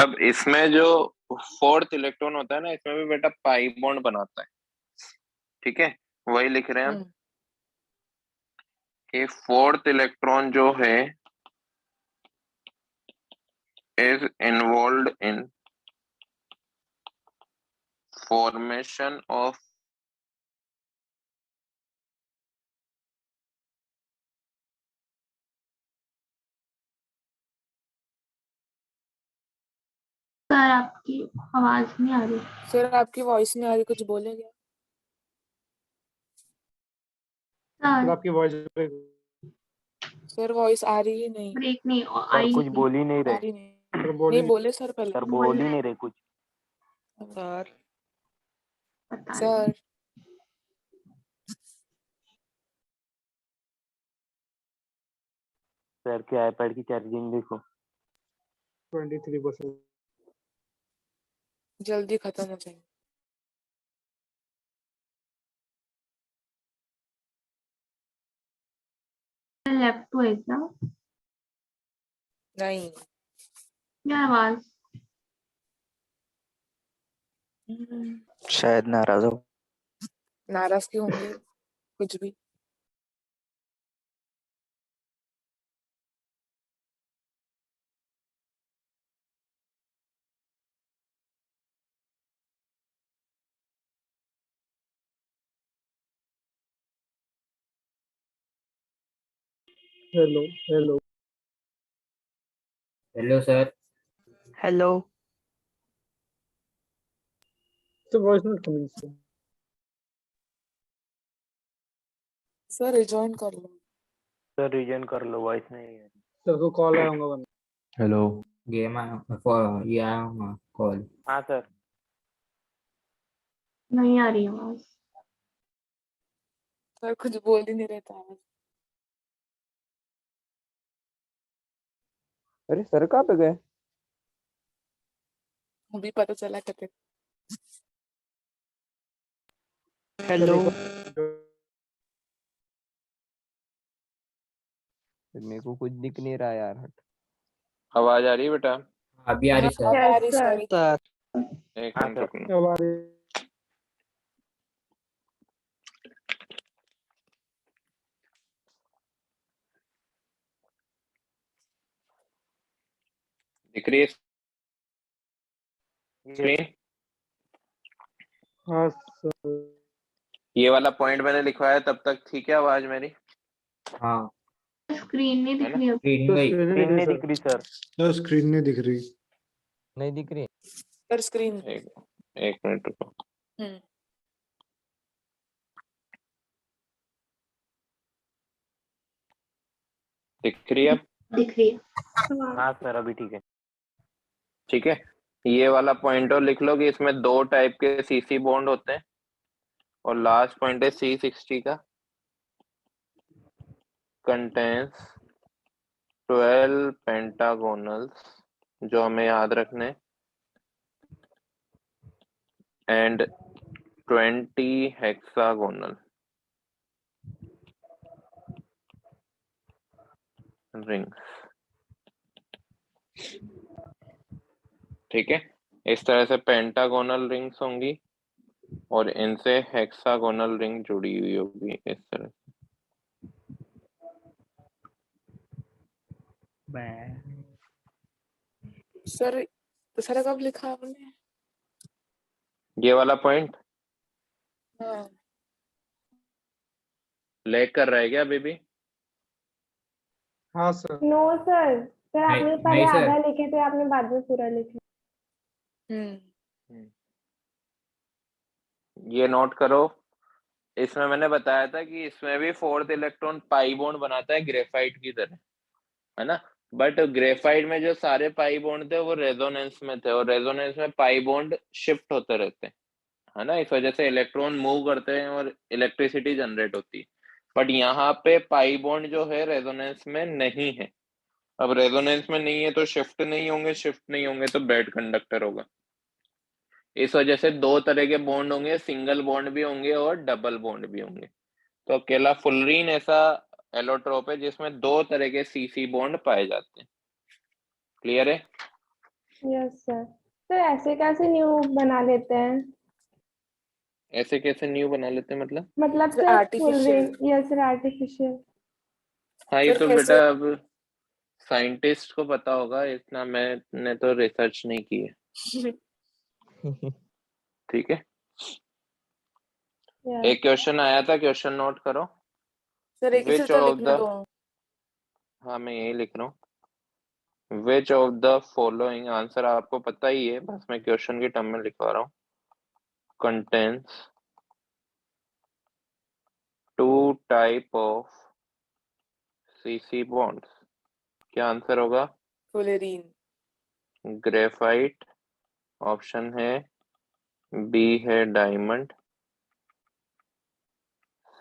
अब इसमें जो फोर्थ इलेक्ट्रॉन होता है ना, इसमें भी बेटा पाई बॉन्ड बनाता है। ठीक है, वही लिख रहे हैं हम कि फोर्थ इलेक्ट्रॉन जो है is involved in formation of
sir आपकी आवाज नहीं आ रही।
सर आपकी वॉइस नहीं आ रही, कुछ बोले क्या?
सर
आपकी वॉइस
सर वॉइस आ रही ही नहीं।
ब्रेक नहीं
सर
आई
कुछ
नहीं।
बोल ही नहीं
आ
रहे।
रही नहीं।
सर बोल
नहीं
ही
बोले सर पहले।
सर
बोल
बोल ही
रहे
नहीं रहे कुछ।
सर
पता नहीं।
सर
सर के आईपैड की चार्जिंग देखो।
23%।
जल्दी खत्म हो जाएगी।
लेफ्ट टू है क्या?
नहीं।
क्या आवाज?
शायद नाराज हो।
नाराज क्यों होंगे? कुछ भी।
Hello hello.
Hello sir.
Hello.
तो voice note coming sir.
Sir rejoin कर लो।
सर रीजन कर लो, वॉइस नहीं है।
सर को कॉल आया होगा वरना।
हेलो। गेम ये आया हूँ कॉल।
हाँ सर।
नहीं आ रही आवाज।
सर कुछ बोल ही नहीं रहता है।
अरे सर कहाँ पे गए?
अभी पता चला करते।
हेलो।
मेरे को कुछ दिख नहीं रहा यार। हट।
आवाज आ रही है बेटा?
अभी आ रही सर।
आ रही सर।
एक
हाँ
मिनट
सर।
रुकना।
हमारे
दिख रही है स्क्रीन?
हाँ सर।
ये वाला पॉइंट मैंने लिखवाया तब तक ठीक है आवाज मेरी?
हाँ
स्क्रीन नहीं
है
दिख
ना?
रही अब।
स्क्रीन
तो
गई।
स्क्रीन नहीं दिख रही
सर।
सर। स्क्रीन नहीं दिख रही।
नहीं दिख रही।
Sir screen.
एक मिनट रुको। दिख रही है अब?
दिख रही है।
हाँ सर अभी ठीक है।
ठीक है, ये वाला पॉइंट और लिख लो कि इसमें दो टाइप के सीसी बॉन्ड होते हैं और लास्ट पॉइंट है C60 का। कंटेन्स 12 पेंटागोनल्स, जो हमें याद रखने, एंड 20 हेक्सागोनल रिंग्स। ठीक है, इस तरह से पेंटागोनल रिंग्स होंगी और इनसे हेक्सागोनल रिंग जुड़ी हुई होगी इस तरह से।
सर तो सर कब लिखा आपने?
ये वाला पॉइंट
हाँ।
लैग कर रहा है क्या अभी भी?
हाँ सर।
No sir. सर आपने पहले
नहीं सर।
आधा लिखे थे, आपने बाद में पूरा लिखा।
ये नोट करो, इसमें मैंने बताया था कि इसमें भी फोर्थ इलेक्ट्रॉन पाई बॉन्ड बनाता है ग्रेफाइट की तरह, है ना? बट ग्रेफाइट में जो सारे पाई बॉन्ड थे वो रेजोनेंस में थे, और रेजोनेंस में पाई बॉन्ड शिफ्ट होते रहते हैं, है ना? इस वजह से इलेक्ट्रॉन मूव करते हैं और इलेक्ट्रिसिटी जनरेट होती है। बट यहाँ पे पाई बॉन्ड जो है रेजोनेंस में नहीं है। अब रेजोनेंस में नहीं है तो शिफ्ट नहीं होंगे, शिफ्ट नहीं होंगे तो बैड कंडक्टर होगा। इस वजह से दो तरह के बॉन्ड होंगे, सिंगल बॉन्ड भी होंगे और डबल बॉन्ड भी होंगे। तो अकेला फुलरीन ऐसा एलोट्रोप है जिसमें दो तरह के सीसी बॉन्ड पाए जाते हैं। क्लियर है?
Yes sir. तो ऐसे कैसे न्यू बना लेते हैं?
ऐसे कैसे न्यू बना लेते हैं मतलब?
मतलब
sir
sir
artificial.
Fullerene, yes sir artificial.
हाँ ये
सर
तो
कैसे?
बेटा अब साइंटिस्ट को पता होगा, इतना मैंने तो रिसर्च नहीं की है। ठीक है,
यस
एक क्वेश्चन आया था, क्वेश्चन नोट करो।
सर एक ही से
विच
तो
ऑफ
लिखना
द,
तो।
हाँ मैं यही लिख रहा हूँ। Which of the following, answer आपको पता ही है, बस मैं क्वेश्चन के टर्म में लिखवा रहा हूँ। Contains two type of CC bonds. क्या आंसर होगा?
फुलरीन।
ग्रेफाइट ऑप्शन है, बी है डायमंड,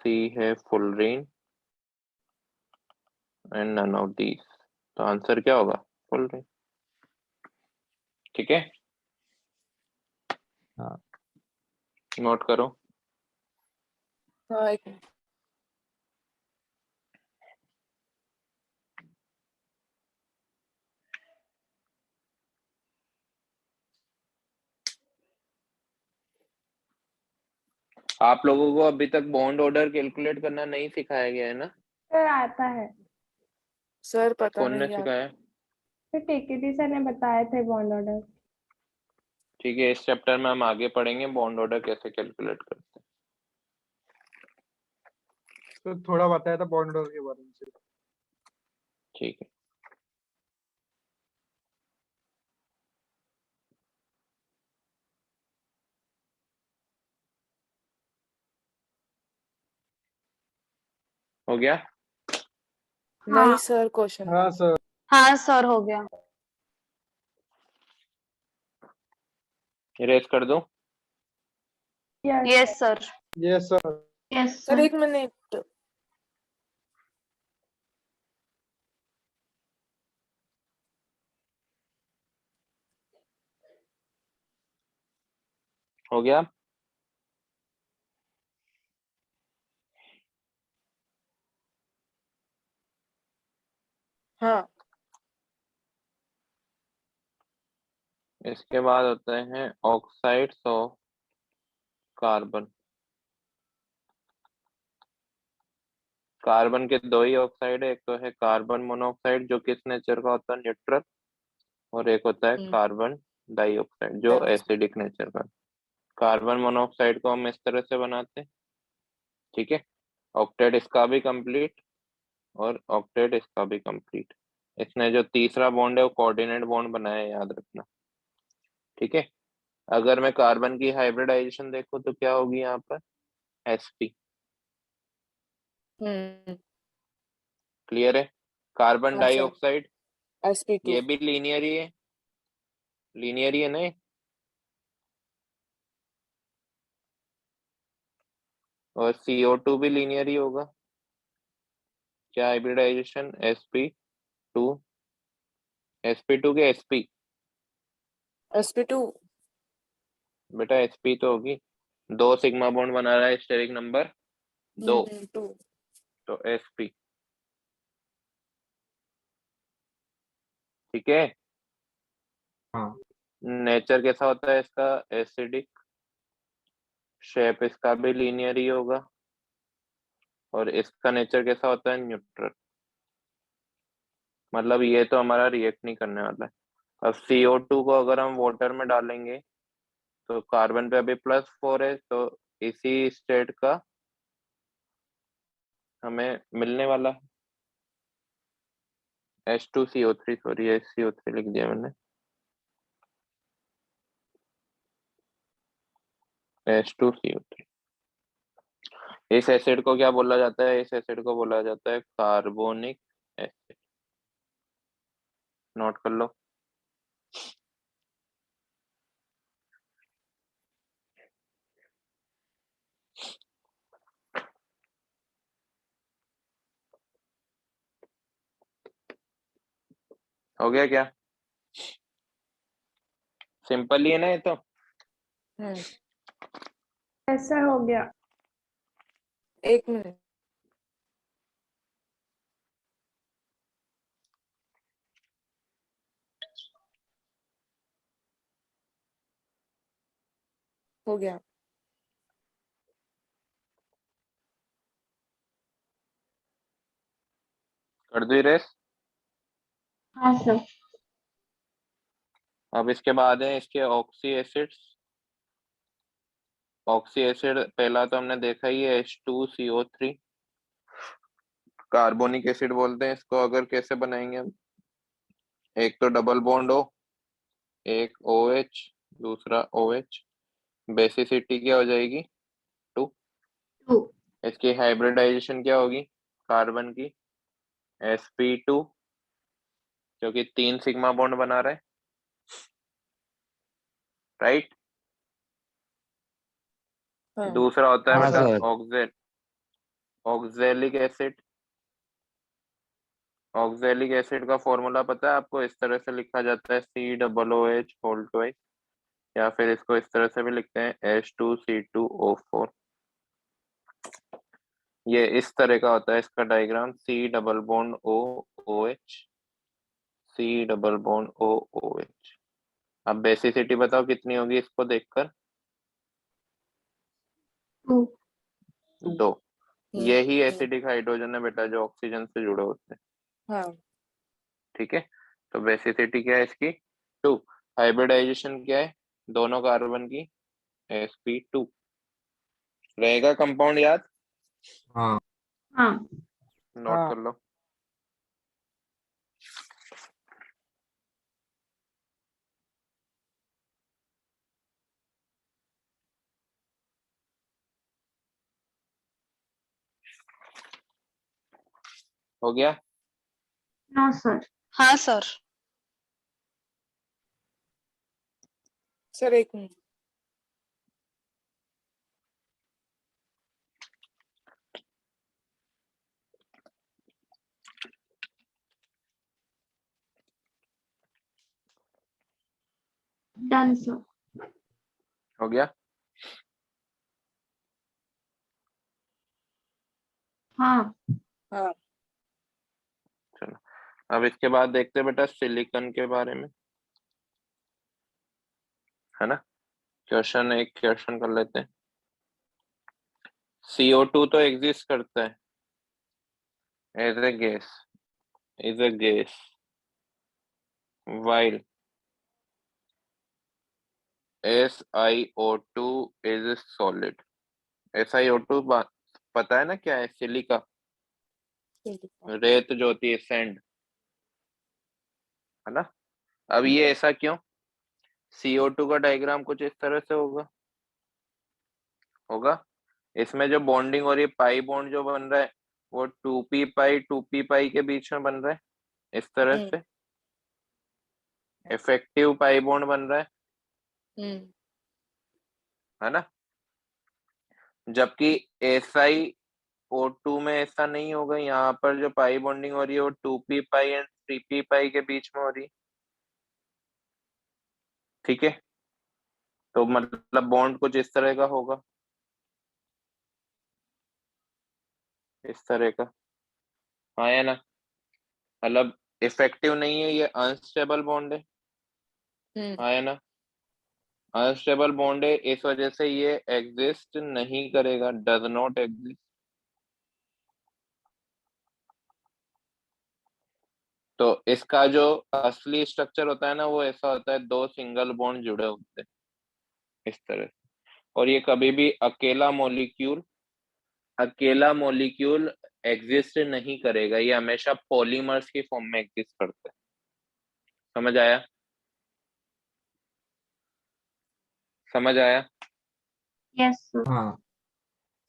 सी है fullerene and none of these. तो आंसर क्या होगा? फुलरीन। ठीक है,
हाँ
नोट करो।
हाँ एक मिनट।
आप लोगों को अभी तक बॉन्ड ऑर्डर कैलकुलेट करना नहीं सिखाया गया है ना?
सर आता है।
सर पता
कौन ने
नहीं यार।
सिखाया?
फिर टीकेटी सर ने बताए थे बॉन्ड ऑर्डर।
ठीक है, इस चैप्टर में हम आगे पढ़ेंगे बॉन्ड ऑर्डर कैसे कैलकुलेट करते हैं।
तो थोड़ा बताया था बॉन्ड ऑर्डर के बारे में से।
ठीक है, हो गया?
नहीं सर क्वेश्चन
हाँ सर।
हाँ सर हो गया।
इरेज कर दो।
Yes
yes sir.
Yes sir.
Yes
sir
sir.
एक मिनट।
हो गया?
हाँ
इसके बाद होते हैं ऑक्साइड्स ऑफ कार्बन। कार्बन के दो ही ऑक्साइड है, एक तो है कार्बन मोनोऑक्साइड जो किस नेचर का होता है? न्यूट्रल। और एक होता है कार्बन डाइऑक्साइड जो एसिडिक नेचर का। कार्बन मोनोऑक्साइड को हम इस तरह से बनाते हैं। ठीक है, ऑक्टेट इसका भी कंप्लीट और ऑक्टेट इसका भी कंप्लीट। इसने जो तीसरा बॉन्ड है वो कोऑर्डिनेट बॉन्ड बनाया है, याद रखना। ठीक है, अगर मैं कार्बन की हाइब्रिडाइजेशन देखूं तो क्या होगी यहाँ पर? sp। क्लियर है? कार्बन
हाँ सर
डाइऑक्साइड
sp2।
ये भी लीनियर ही है, लीनियर ही है ना ये? और CO2 भी लीनियर ही होगा। क्या हाइब्रिडाइजेशन? sp2, sp2 के sp,
sp2।
बेटा sp तो होगी। दो सिग्मा बॉन्ड बना रहा है स्टेरिक नंबर 2,
2।
तो sp। ठीक है,
हाँ
नेचर कैसा होता है इसका? एसिडिक। शेप इसका भी लीनियर ही होगा। और इसका नेचर कैसा होता है? न्यूट्रल। मतलब ये तो हमारा रिएक्ट नहीं करने वाला है। अब CO2 को अगर हम वाटर में डालेंगे तो कार्बन पे अभी +4 है, तो इसी स्टेट का हमें मिलने वाला है H2CO3, सॉरी CO3 लिख दिया मैंने, H2CO3। इस एसिड को क्या बोला जाता है? इस एसिड को बोला जाता है कार्बोनिक एसिड। नोट कर लो। हो गया क्या? सिंपल ही है ना ये तो।
ऐसा हो गया।
एक मिनट। हो गया।
कर दो रेस।
हाँ सर।
अब इसके बाद है इसके ऑक्सी एसिड्स। ऑक्सी एसिड पहला तो हमने देखा ही है H2CO3, कार्बोनिक एसिड बोलते हैं इसको। अगर कैसे बनाएंगे हम, एक तो डबल बॉन्ड हो, एक OH, दूसरा OH, बेसिसिटी क्या हो जाएगी 2।
2।
इसकी हाइब्रिडाइजेशन क्या होगी कार्बन की, sp2, क्योंकि 3 सिग्मा बॉन्ड बना रहा है, राइट।
हाँ।
दूसरा होता है
हाँ
बेटा
sir.
Oxalic acid. Oxalic acid का फॉर्मूला पता है आपको? इस तरह से लिखा जाता है COOH होल ट्वाइस, या फिर इसको इस तरह से भी लिखते हैं H2C2O4। ये इस तरह का होता है इसका diagram, C double bond OOH, C double bond OOH। अब बेसिसिटी बताओ कितनी होगी इसको देखकर?
2।
2। यही एसिडिक हाइड्रोजन है बेटा जो ऑक्सीजन से जुड़े होते हैं,
हाँ।
ठीक है। तो बेसिसिटी क्या है इसकी 2। हाइब्रिडाइजेशन क्या है दोनों कार्बन की, sp2। रहेगा कंपाउंड याद?
हाँ।
हाँ।
नोट
हाँ।
कर लो। हो गया?
No sir.
हाँ सर।
सर एक मिनट।
Done sir.
हो गया?
हाँ।
हाँ।
चलो अब इसके बाद देखते हैं बेटा सिलिकॉन के बारे में, है ना। क्वेश्चन एक क्वेश्चन कर लेते हैं। CO2 तो एग्जिस्ट करता है as a gas, while SiO2 is a solid। SiO2 पता है ना क्या है? सिलिका, रेत जो होती है, सैंड, है ना। अब ये ऐसा क्यों? CO2 का डायग्राम कुछ इस तरह से होगा। इसमें जो बॉन्डिंग हो रही है, पाई बॉन्ड जो बन रहा है, वो 2p पाई के बीच में बन रहा है इस तरह से, इफेक्टिव पाई बॉन्ड बन रहा है ना। जबकि SiO2 में ऐसा नहीं होगा, यहाँ पर जो पाई बॉन्डिंग हो रही है वो 2p पाई एंड 3p पाई के बीच में हो रही है, ठीक है। तो मतलब बॉन्ड कुछ इस तरह का होगा, इस तरह का, हाँ या ना। मतलब इफेक्टिव नहीं है, ये अनस्टेबल बॉन्ड है, हाँ या ना। अनस्टेबल बॉन्ड है, इस वजह से ये एग्जिस्ट नहीं करेगा, डज नॉट एग्जिस्ट। तो इसका जो असली स्ट्रक्चर होता है ना, वो ऐसा होता है, 2 सिंगल बॉन्ड जुड़े होते हैं इस तरह से। और ये कभी भी अकेला मॉलिक्यूल एग्जिस्ट नहीं करेगा, ये हमेशा पॉलीमर्स की फॉर्म में एग्जिस्ट करता है। समझ आया? समझ आया?
Yes sir.
हाँ।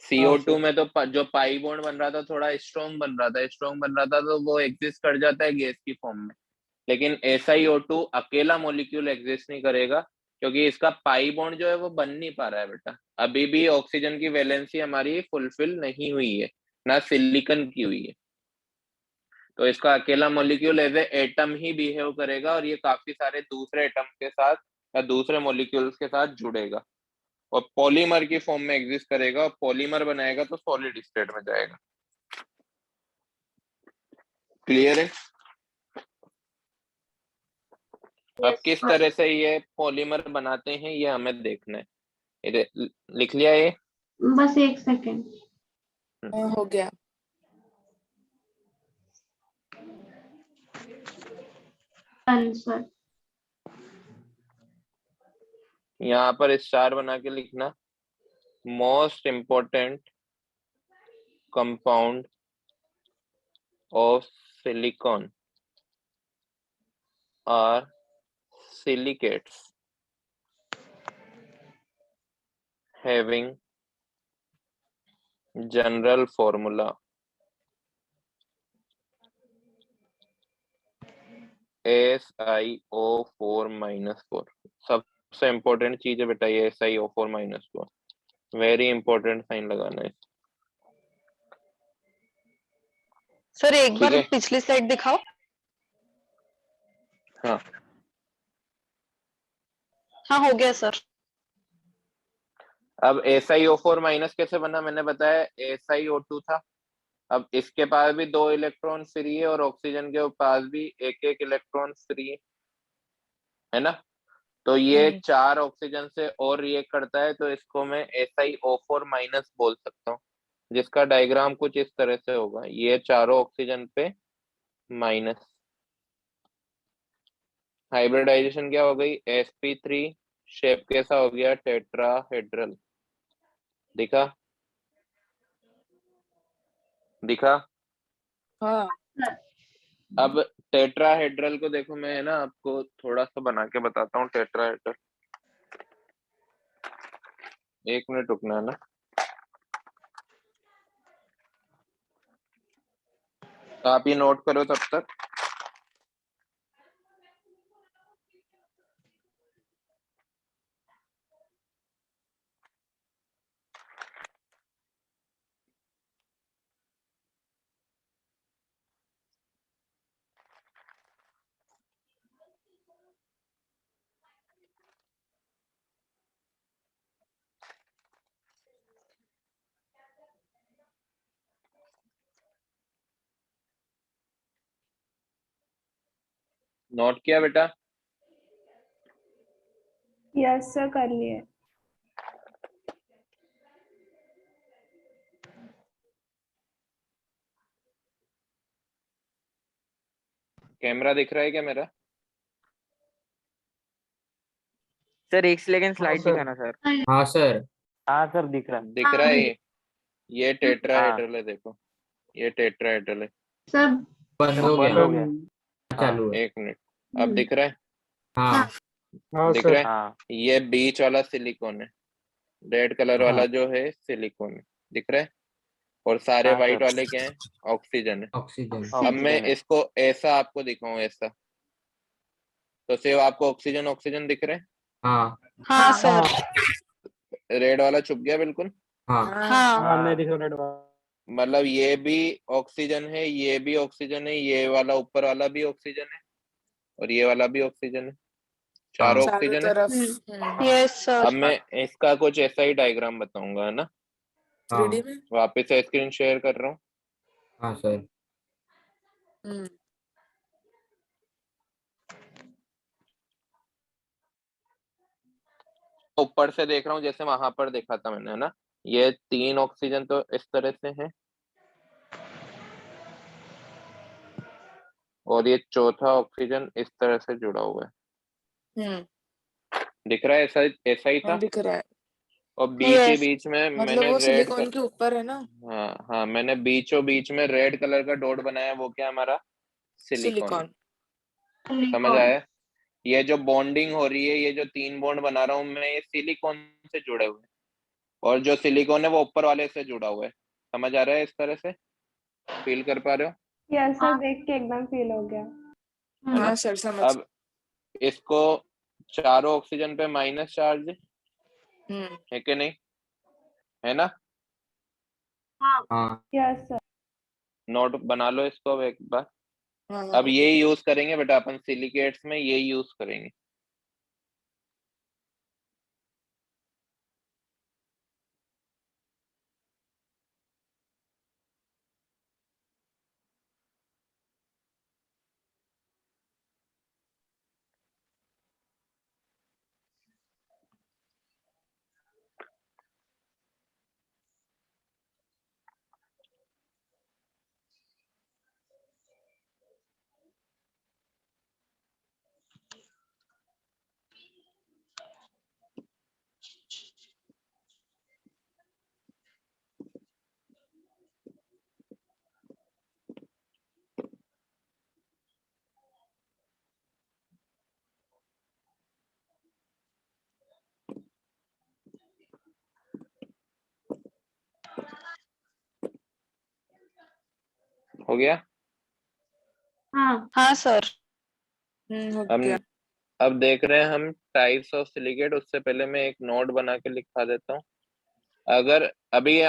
CO2 में तो जो पाई बॉन्ड बन रहा था थोड़ा स्ट्रॉन्ग बन रहा था, तो वो एग्जिस्ट कर जाता है गैस की फॉर्म में। लेकिन SiO2 अकेला मॉलिक्यूल एग्जिस्ट नहीं करेगा, क्योंकि इसका पाई बॉन्ड जो है वो बन नहीं पा रहा है बेटा। अभी भी ऑक्सीजन की वैलेंसी हमारी फुलफिल नहीं हुई है, ना सिलिकॉन की हुई है। तो इसका अकेला मॉलिक्यूल एज ए एटम ही बिहेव करेगा और ये काफी सारे दूसरे एटम के साथ या दूसरे मॉलिक्यूल्स के साथ जुड़ेगा और पॉलीमर की फॉर्म में एग्जिस्ट करेगा और पॉलीमर बनाएगा तो सॉलिड स्टेट में जाएगा। क्लियर है? अब
Yes,
किस
sir.
तरह से ये पॉलीमर बनाते हैं ये हमें देखना है। लिख लिया ये?
बस एक सेकेंड।
हो गया।
Done sir.
यहाँ पर स्टार बना के लिखना most important compound of silicon are silicates having general formula SiO4-4। सबसे इम्पोर्टेंट चीज है बेटा ये SiO4-4, वेरी इंपॉर्टेंट साइन लगाना है।
सर एक
ठीक
बार
है?
पिछली स्लाइड दिखाओ।
हाँ
हाँ हो गया सर।
अब SiO4- कैसे बना मैंने बताया, SiO2 था। अब इसके पास भी 2 इलेक्ट्रॉन फ्री है और ऑक्सीजन के पास भी एक इलेक्ट्रॉन फ्री है ना। तो ये 4 ऑक्सीजन से और रिएक्ट करता है तो इसको मैं SiO4- बोल सकता हूँ, जिसका डायग्राम कुछ इस तरह से होगा। ये चारों ऑक्सीजन पे माइनस, हाइब्रिडाइजेशन क्या हो गई, sp3 शेप कैसा हो गया, टेट्राहेड्रल। दिखा दिखा?
हाँ
अब टेट्राहेड्रल को देखो, मैं है ना आपको थोड़ा सा बना के बताता हूँ टेट्राहेड्रल। 1 मिनट रुकना है ना। तो आप ये नोट करो तब तक। नोट किया बेटा?
यस सर कर लिए।
कैमरा दिख रहा है क्या मेरा?
सर एक सेकंड स्लाइड
सर।
दिखाना सर।
हाँ सर।
हाँ सर दिख रहा है।
दिख रहा है ये टेट्राहेड्रल है, देखो ये टेट्राहेड्रल है।
सब
बंद हो
बंद
गया,
हो गया।
चालू है।
1 मिनट, अब दिख रहा है?
हाँ
हाँ
दिख
सर।
रहा है?
हाँ
ये बीच वाला सिलिकॉन है, रेड कलर वाला
हाँ।
जो है सिलिकॉन है, दिख रहा है? और सारे
हाँ,
व्हाइट
सर।
वाले क्या है, ऑक्सीजन है।
ऑक्सीजन।
अब मैं
ऑक्सीजन है।
इसको ऐसा आपको दिखाऊं ऐसा, तो सिर्फ आपको ऑक्सीजन ऑक्सीजन दिख रहे हैं?
हाँ
हाँ सर।
रेड वाला छुप गया बिल्कुल।
हाँ
हाँ
हाँ नहीं दिख रहा रेड वाला।
मतलब ये भी ऑक्सीजन है, ये भी ऑक्सीजन है, ये वाला ऊपर वाला भी ऑक्सीजन है और ये वाला भी ऑक्सीजन है, चारों
हाँ।
चारों
ऑक्सीजन है।
तरफ
यस
अब
सर।
मैं इसका कुछ ऐसा ही डायग्राम बताऊंगा, है ना।
3D में।
वापस से स्क्रीन शेयर कर रहा हूँ।
हाँ सर।
हम्म
ऊपर से देख रहा हूँ जैसे वहां पर देखा था मैंने, है ना। ये 3 ऑक्सीजन तो इस तरह से है और ये चौथा ऑक्सीजन इस तरह से जुड़ा हुआ है, दिख रहा है? ऐसा ऐसा ही था।
दिख रहा है।
और बीच ही
Yes.
बीच में
मतलब
मैंने
वो
रेड
सिलिकॉन के ऊपर है ना,
हाँ हाँ, मैंने बीचों बीच में रेड कलर का डॉट बनाया, वो क्या हमारा सिलिकॉन है।
सिलिकॉन।
समझ आया? ये जो बॉन्डिंग हो रही है, ये जो 3 बॉन्ड बना रहा हूँ मैं, ये सिलिकॉन से जुड़े हुए हैं और जो सिलिकॉन है वो ऊपर वाले से जुड़ा हुआ है। समझ आ रहा है? इस तरह से फील कर पा रहे हो?
यस सर देख के एकदम फील हो गया।
है ना?
हाँ सर समझ।
अब इसको चारों ऑक्सीजन पे माइनस चार्ज है कि नहीं, है ना।
हाँ
यस सर।
नोट बना लो इसको अब एक बार।
हाँ
अब ये यूज करेंगे बेटा अपन सिलिकेट्स में, ये यूज करेंगे। हो गया।
हाँ
हाँ सर।
हो
हम
गया।
अब देख रहे हैं हम टाइप्स ऑफ सिलिकेट। उससे पहले मैं एक नोट बना के लिखा देता हूँ। अगर अभी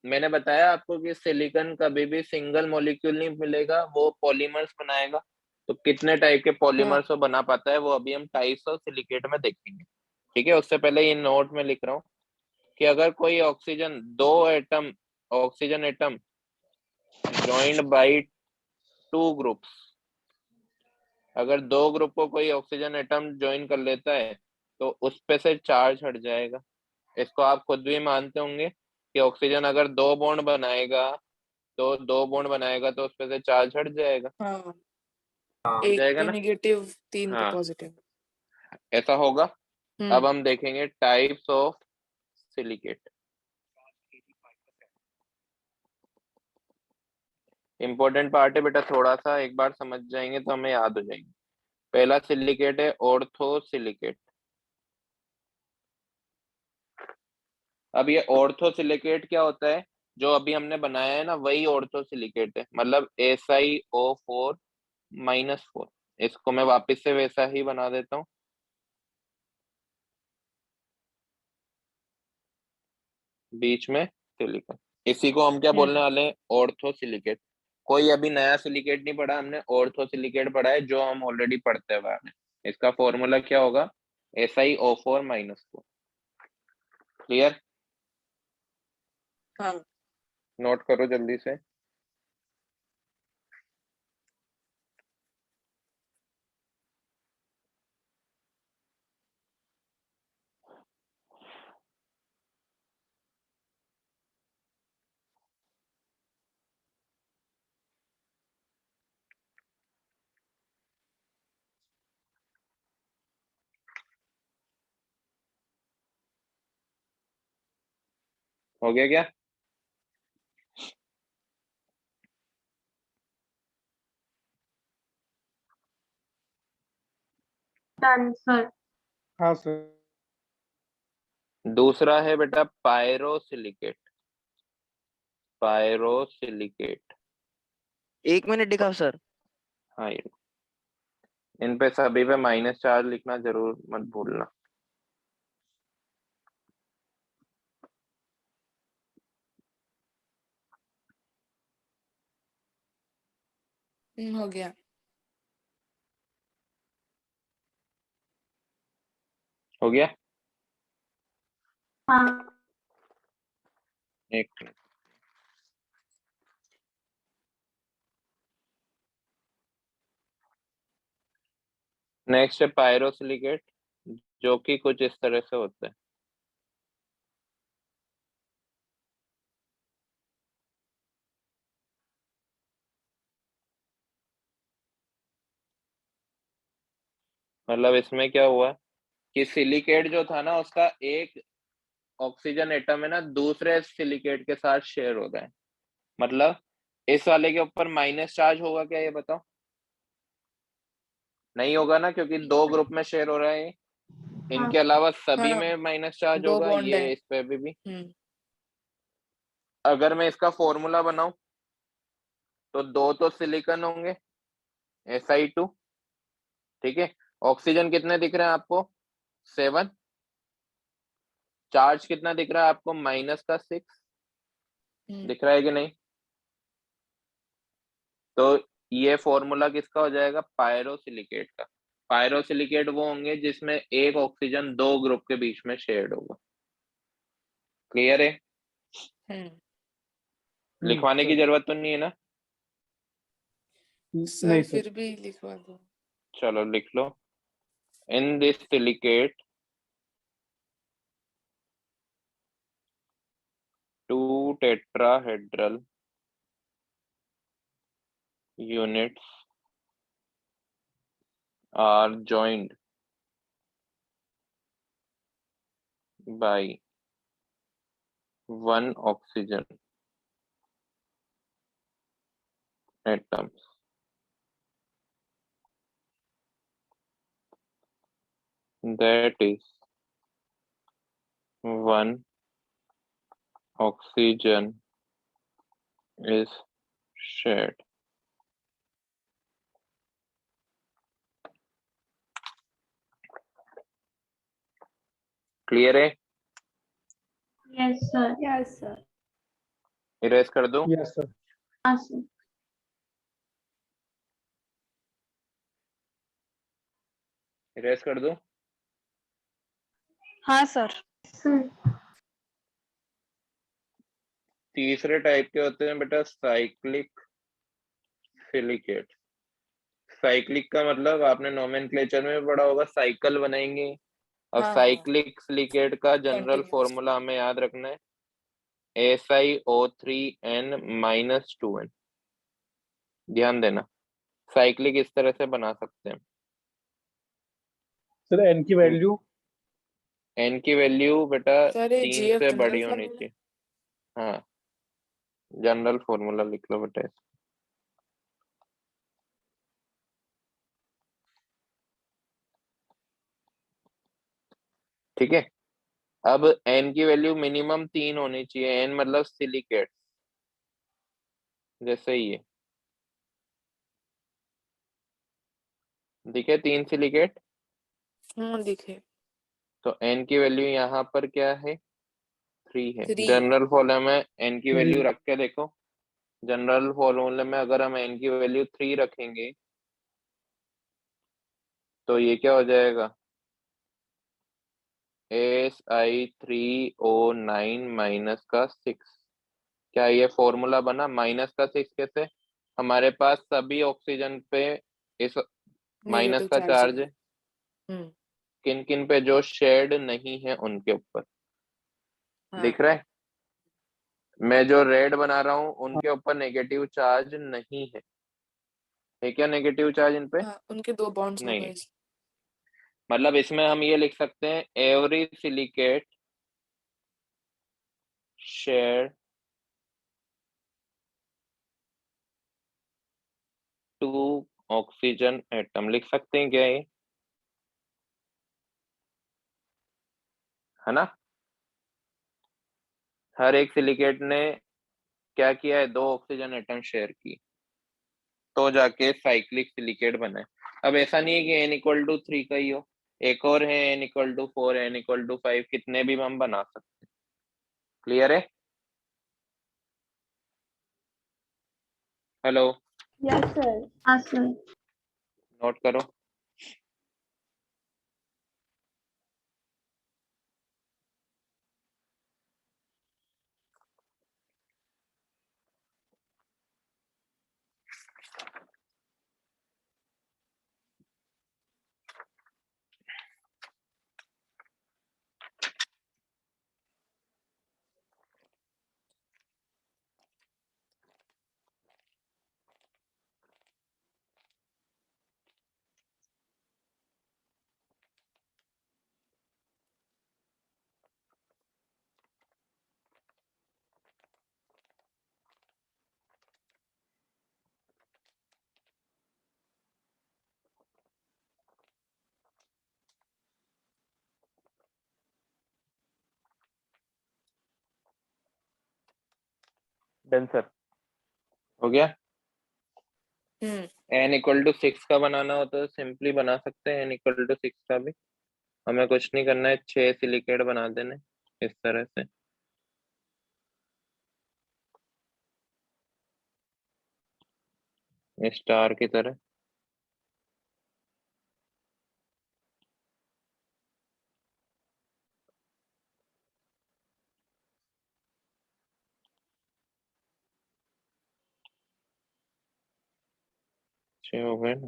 मैंने बताया आपको कि सिलिकॉन कभी भी सिंगल मॉलिक्यूल नहीं मिलेगा, वो पॉलीमर्स बनाएगा। तो कितने टाइप के पॉलीमर्स वो बना पाता है वो अभी हम टाइप्स ऑफ सिलिकेट में देखेंगे। ठीक है, उससे पहले ये नोट में लिख रहा हूँ कि अगर कोई oxygen oxygen atom joint by 2 groups, अगर 2 ग्रुप को कोई ऑक्सीजन एटम ज्वाइन कर लेता है तो उस पे से चार्ज हट जाएगा। इसको आप खुद भी मानते होंगे कि ऑक्सीजन अगर 2 बॉन्ड बनाएगा तो उस पे से चार्ज हट जाएगा।
हाँ
हाँ
एक
जाएगा
पे
ना?
नेगेटिव 3 पे
हाँ,
पॉजिटिव।
ऐसा होगा। अब हम देखेंगे types of silicate. Important part है बेटा, थोड़ा सा एक बार समझ जाएंगे तो हमें याद हो जाएंगे। पहला सिलिकेट है ऑर्थो सिलिकेट। अब ये ऑर्थो सिलिकेट क्या होता है? जो अभी हमने बनाया है ना, वही ऑर्थो सिलिकेट है, मतलब SiO4-4। इसको मैं वापस से वैसा ही बना देता हूँ। बीच में सिलिकॉन, इसी को हम क्या बोलने वाले हैं? Ortho silicate. कोई अभी नया सिलिकेट नहीं पढ़ा हमने, ऑर्थो सिलिकेट पढ़ा है जो हम ऑलरेडी पढ़ते हुए आ रहे हैं। इसका फॉर्मूला क्या होगा? SiO4-4। क्लियर?
हाँ
नोट करो जल्दी से। हो गया क्या?
Done sir.
हाँ सर।
दूसरा है बेटा पायरोसिलिकेट। पायरोसिलिकेट।
1 मिनट दिखाओ सर।
हाँ, ये इन पे सभी पे माइनस चार्ज लिखना जरूर मत भूलना।
हो गया।
हो गया।
हाँ
एक मिनट। नेक्स्ट है पायरोसिलिकेट, जो कि कुछ इस तरह से होता है। मतलब इसमें क्या हुआ कि सिलिकेट जो था ना, उसका एक ऑक्सीजन एटम है ना, दूसरे सिलिकेट के साथ शेयर हो रहा है। मतलब इस वाले के ऊपर माइनस चार्ज होगा क्या, ये बताओ? नहीं होगा ना, क्योंकि 2 ग्रुप में शेयर हो रहा है। इनके अलावा सभी
हाँ
में माइनस चार्ज
2
होगा,
बॉन्ड है।
ये इस पे भी। अगर मैं इसका फॉर्मूला बनाऊं तो 2 तो सिलिकॉन होंगे, Si2। ठीक है, ऑक्सीजन कितने दिख रहे हैं आपको? 7। चार्ज कितना दिख रहा है आपको? -6 दिख रहा है कि नहीं? तो ये फॉर्मूला किसका हो जाएगा? पायरोसिलिकेट का। पायरोसिलिकेट वो होंगे जिसमें एक ऑक्सीजन दो ग्रुप के बीच में शेयर्ड होगा। क्लियर है? लिखवाने की जरूरत तो नहीं है ना?
सर
नहीं सर।
फिर भी लिखवा दो।
चलो लिख लो। In this silicate 2 tetrahedral units are joined by one oxygen atoms. That is, one oxygen is shared. Clear है?
Yes, sir.
Yes, sir.
Erase कर दूं?
Yes sir.
हाँ sir.
इरेज कर दूं?
हाँ सर।
Sir.
तीसरे टाइप के होते हैं बेटा साइक्लिक सिलिकेट। साइक्लिक का मतलब आपने नोमेनक्लेचर में पढ़ा होगा, साइकिल बनाएंगे। अब
हाँ,
साइक्लिक सिलिकेट का जनरल
Continuous.
फॉर्मूला हमें याद रखना है, SiO3n-2n। ध्यान देना, साइक्लिक इस तरह से बना सकते हैं।
सर एन की वैल्यू
एन की वैल्यू बेटा
सर ये
3
GF
से
जनरल
बड़ी होनी
फॉर्मूला।
चाहिए। हाँ, जनरल फॉर्मूला लिख लो बेटा। ठीक है, अब एन की वैल्यू मिनिमम 3 होनी चाहिए। एन मतलब सिलिकेट, जैसे ये दिखे 3 सिलिकेट,
हाँ दिखे।
तो एन की वैल्यू यहाँ पर क्या है? 3 है।
3।
जनरल फॉर्मूला में एन की वैल्यू
3
रख के देखो। जनरल फॉर्मूले में अगर हम एन की वैल्यू 3 रखेंगे तो ये क्या हो जाएगा? Si3O9 माइनस का 6। क्या ये फॉर्मूला बना? माइनस का 6 कैसे? हमारे पास सभी ऑक्सीजन पे इस माइनस
नेगेटिव
का
चार्ज
चार्ज
है।
है। किन किन पे? जो शेयर्ड नहीं है उनके ऊपर।
हाँ।
दिख रहा है? मैं जो रेड बना रहा हूँ उनके ऊपर नेगेटिव चार्ज नहीं है। है क्या नेगेटिव चार्ज इन पे?
हाँ, उनके 2 बॉन्ड्स हो
नहीं
गए।
है। मतलब इसमें हम ये लिख सकते हैं, every silicate share 2 oxygen atom. लिख सकते हैं क्या ये? है ना? हर एक सिलिकेट ने क्या किया है? 2 ऑक्सीजन एटम शेयर की, तो जाके साइक्लिक सिलिकेट बना है। अब ऐसा नहीं है कि n=3 का ही हो, एक और है n=4, n=5, कितने भी हम बना सकते हैं। क्लियर है? Hello,
Yes, sir.
हाँ sir.
नोट करो। डन सर, हो गया। n=6 का बनाना हो तो सिंपली बना सकते हैं n=6 का भी। हमें कुछ नहीं करना है, 6 सिलिकेट बना देने इस तरह से। स्टार की तरह। छह हो गए ना।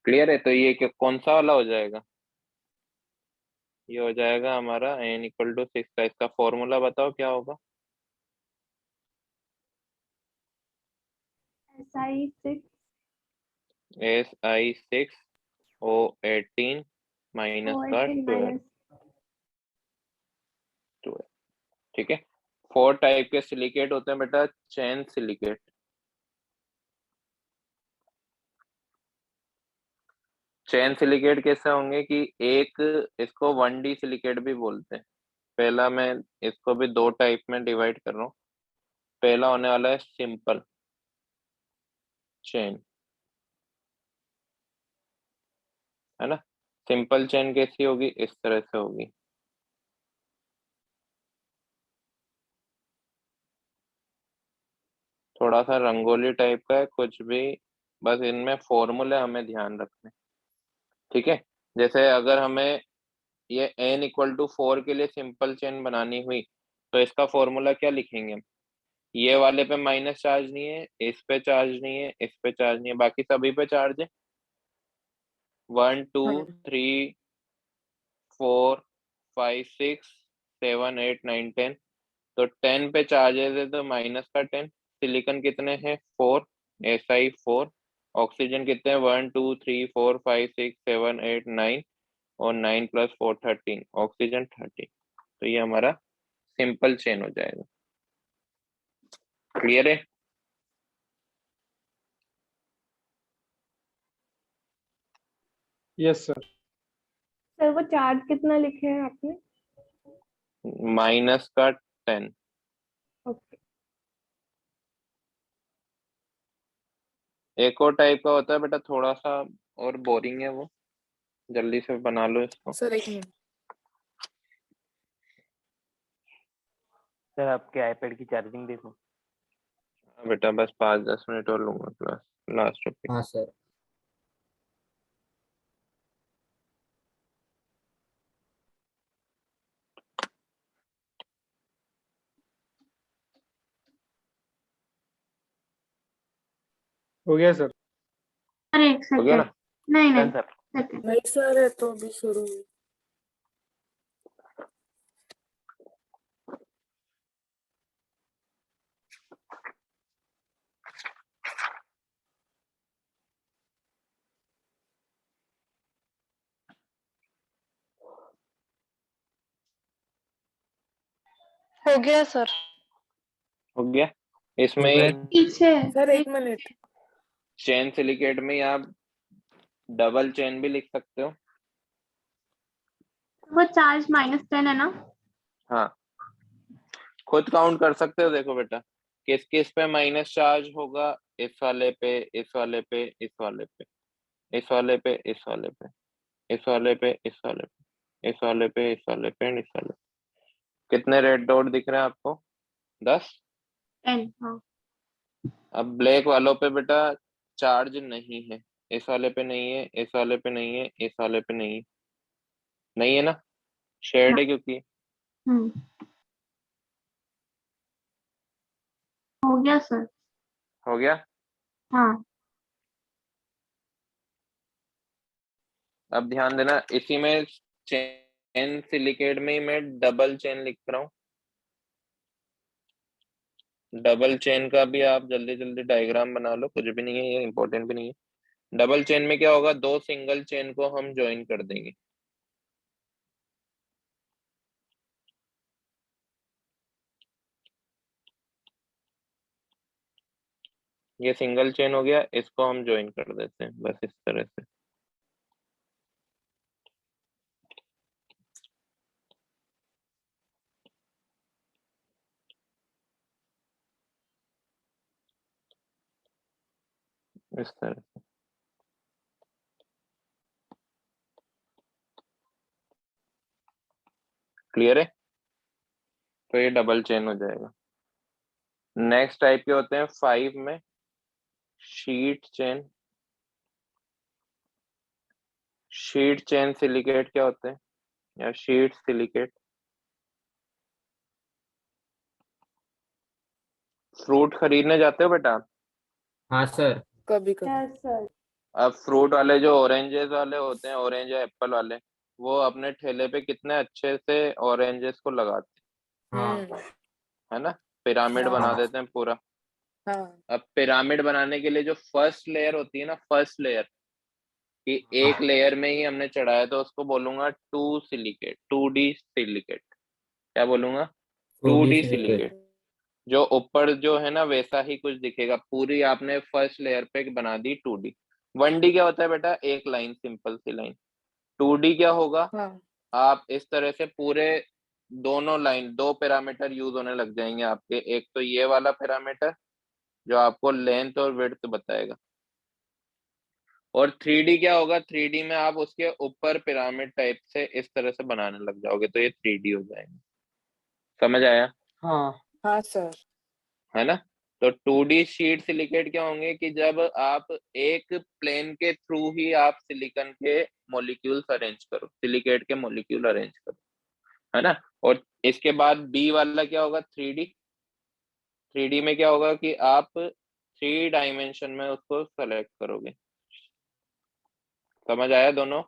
क्लियर है? तो ये कौन सा वाला हो जाएगा? ये हो जाएगा हमारा n=6 का। इसका फॉर्मूला बताओ क्या होगा?
SI6
SI6 O18 माइनस का
18
12।
माइनस
ठीक है। 4 टाइप के सिलिकेट होते हैं बेटा, चैन सिलिकेट। चैन सिलिकेट कैसे होंगे कि एक, इसको 1D सिलिकेट भी बोलते हैं। पहला मैं इसको भी दो टाइप में डिवाइड कर रहा हूँ। पहला होने वाला है सिंपल चेन, है ना। सिंपल चेन कैसी होगी? इस तरह से होगी। थोड़ा सा रंगोली टाइप का है कुछ भी, बस इनमें फॉर्मूले हमें ध्यान रखने। ठीक है। जैसे अगर हमें ये n=4 के लिए सिंपल चेन बनानी हुई तो इसका फॉर्मूला क्या लिखेंगे हम? ये वाले पे माइनस चार्ज नहीं है, इस पे चार्ज नहीं है, इस पे चार्ज नहीं है, बाकी सभी पे चार्ज है। 1 2 3 4 5 6 7 8 9 10। तो 10 पे चार्जेस है तो माइनस का 10। सिलिकॉन कितने हैं? 4। Si4। ऑक्सीजन कितने हैं? 1 2 3 4 5 6 7 8 9। और 9 + 4 13। ऑक्सीजन 30। तो ये हमारा सिंपल चेन हो जाएगा। क्लियर है?
Yes sir.
सर वो चार्ज कितना लिखे हैं आपने?
माइनस का 10।
ओके।
एक और टाइप का होता है बेटा, थोड़ा सा और बोरिंग है वो, जल्दी से बना लो इसको।
सर एक मिनट।
सर आपके आईपैड की चार्जिंग देखो।
हाँ बेटा, बस 5-10 मिनट और लूंगा क्लास, लास्ट टॉपिक।
हाँ सर।
हो गया सर।
अरे एक
हो गया
सेकेंड,
ना?
नहीं
डन
नहीं,
सर।
सेकेंड।
नहीं सर, है तो अभी शुरू हुई।
हो गया सर।
हो गया। इसमें
हो गया।
पीछे
सर एक मिनट।
चेन सिलिकेट में आप डबल चेन भी लिख सकते हो।
वो चार्ज -10 है ना?
हाँ, खुद काउंट कर सकते हो। देखो बेटा, किस किस पे माइनस चार्ज होगा? इस वाले पे, इस वाले पे, इस वाले पे, इस वाले पे, इस वाले पे, इस वाले पे, इस वाले पे, इस वाले पे, इस वाले पे, इस वाले पे। कितने रेड डॉट दिख रहे हैं आपको? 10।
10, हाँ।
अब ब्लैक वालों पे बेटा चार्ज नहीं है। इस वाले पे नहीं है, इस वाले पे नहीं है, इस वाले पे नहीं है। नहीं है ना? शेड
ना।
है क्योंकि।
हम्म, हो गया सर।
हो गया।
हाँ।
अब ध्यान देना, इसी में चेन सिलिकेट में ही मैं डबल चेन लिख रहा हूँ। डबल चेन का भी आप जल्दी जल्दी डायग्राम बना लो, कुछ भी नहीं है ये, इंपॉर्टेंट भी नहीं है। डबल चेन में क्या होगा? दो सिंगल चेन को हम ज्वाइन कर देंगे। ये सिंगल चेन हो गया, इसको हम ज्वाइन कर देते हैं बस इस तरह से। इस तरह से। क्लियर है? तो ये डबल चेन हो जाएगा। नेक्स्ट टाइप के होते हैं 5 में sheet chain. Sheet chain silicate क्या होते हैं, या शीट सिलिकेट। फ्रूट खरीदने जाते हो बेटा?
हाँ सर।
कभी कभी।
Yes sir.
अब फ्रूट वाले जो ऑरेंजेस वाले होते हैं, ऑरेंज या एप्पल वाले, वो अपने ठेले पे कितने अच्छे से ऑरेंजेस को लगाते
हाँ
हम्म।
हैं, है ना, पिरामिड बना
हाँ।
देते हैं पूरा।
हाँ।
अब पिरामिड बनाने के लिए जो फर्स्ट लेयर होती है ना, फर्स्ट लेयर कि एक लेयर में ही हमने चढ़ाया, तो उसको बोलूंगा 2D सिलिकेट। क्या बोलूंगा? 2D silicate. जो ऊपर जो है ना वैसा ही कुछ दिखेगा, पूरी आपने फर्स्ट लेयर पे बना दी 2D। 1D क्या होता है बेटा? एक लाइन, सिंपल सी लाइन। 2D क्या होगा?
हाँ।
आप इस तरह से पूरे दोनों लाइन, दो पैरामीटर यूज होने लग जाएंगे आपके। एक तो ये वाला पैरामीटर जो आपको लेंथ और विड्थ बताएगा, और 3D क्या होगा? 3D में आप उसके ऊपर पिरामिड टाइप से इस तरह से बनाने लग जाओगे, तो ये 3D हो जाएंगे। समझ आया?
हाँ
हाँ सर।
है ना? तो 2D शीट सिलिकेट क्या होंगे कि जब आप एक प्लेन के थ्रू ही आप सिलिकॉन के मॉलिक्यूल्स अरेंज करो, सिलिकेट के मॉलिक्यूल अरेंज करो, है ना। और इसके बाद बी वाला क्या होगा? 3D। 3D में क्या होगा कि आप 3 डायमेंशन में उसको सेलेक्ट करोगे। समझ आया दोनों?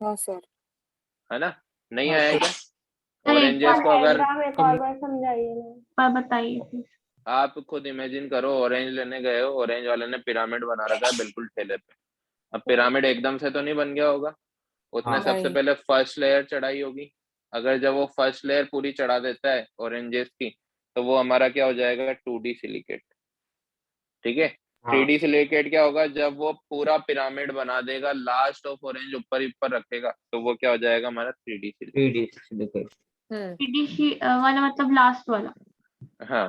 हाँ सर।
है ना? नहीं
हाँ,
आया
सर।
क्या?
सर एक
ऑरेंजेस को अगर
डायग्राम एक और बार समझाइए ना।
बार बताइए please।
आप खुद इमेजिन करो, ऑरेंज लेने गए हो, ऑरेंज वाले ने पिरामिड बना रखा है बिल्कुल ठेले पे। अब पिरामिड एकदम से तो नहीं बन गया होगा, उसने
हाँ।
सबसे
नहीं।
पहले फर्स्ट लेयर चढ़ाई होगी। अगर जब वो फर्स्ट लेयर पूरी चढ़ा देता है ऑरेंजेस की, तो वो हमारा क्या हो जाएगा? 2D silicate. ठीक है।
हाँ
3D सिलिकेट क्या होगा? जब वो पूरा पिरामिड बना देगा, लास्ट ऑफ ऑरेंज ऊपर ही ऊपर रखेगा, तो वो क्या हो जाएगा? हमारा 3D silicate.
3D silicate.
3D वाला मतलब लास्ट वाला।
हाँ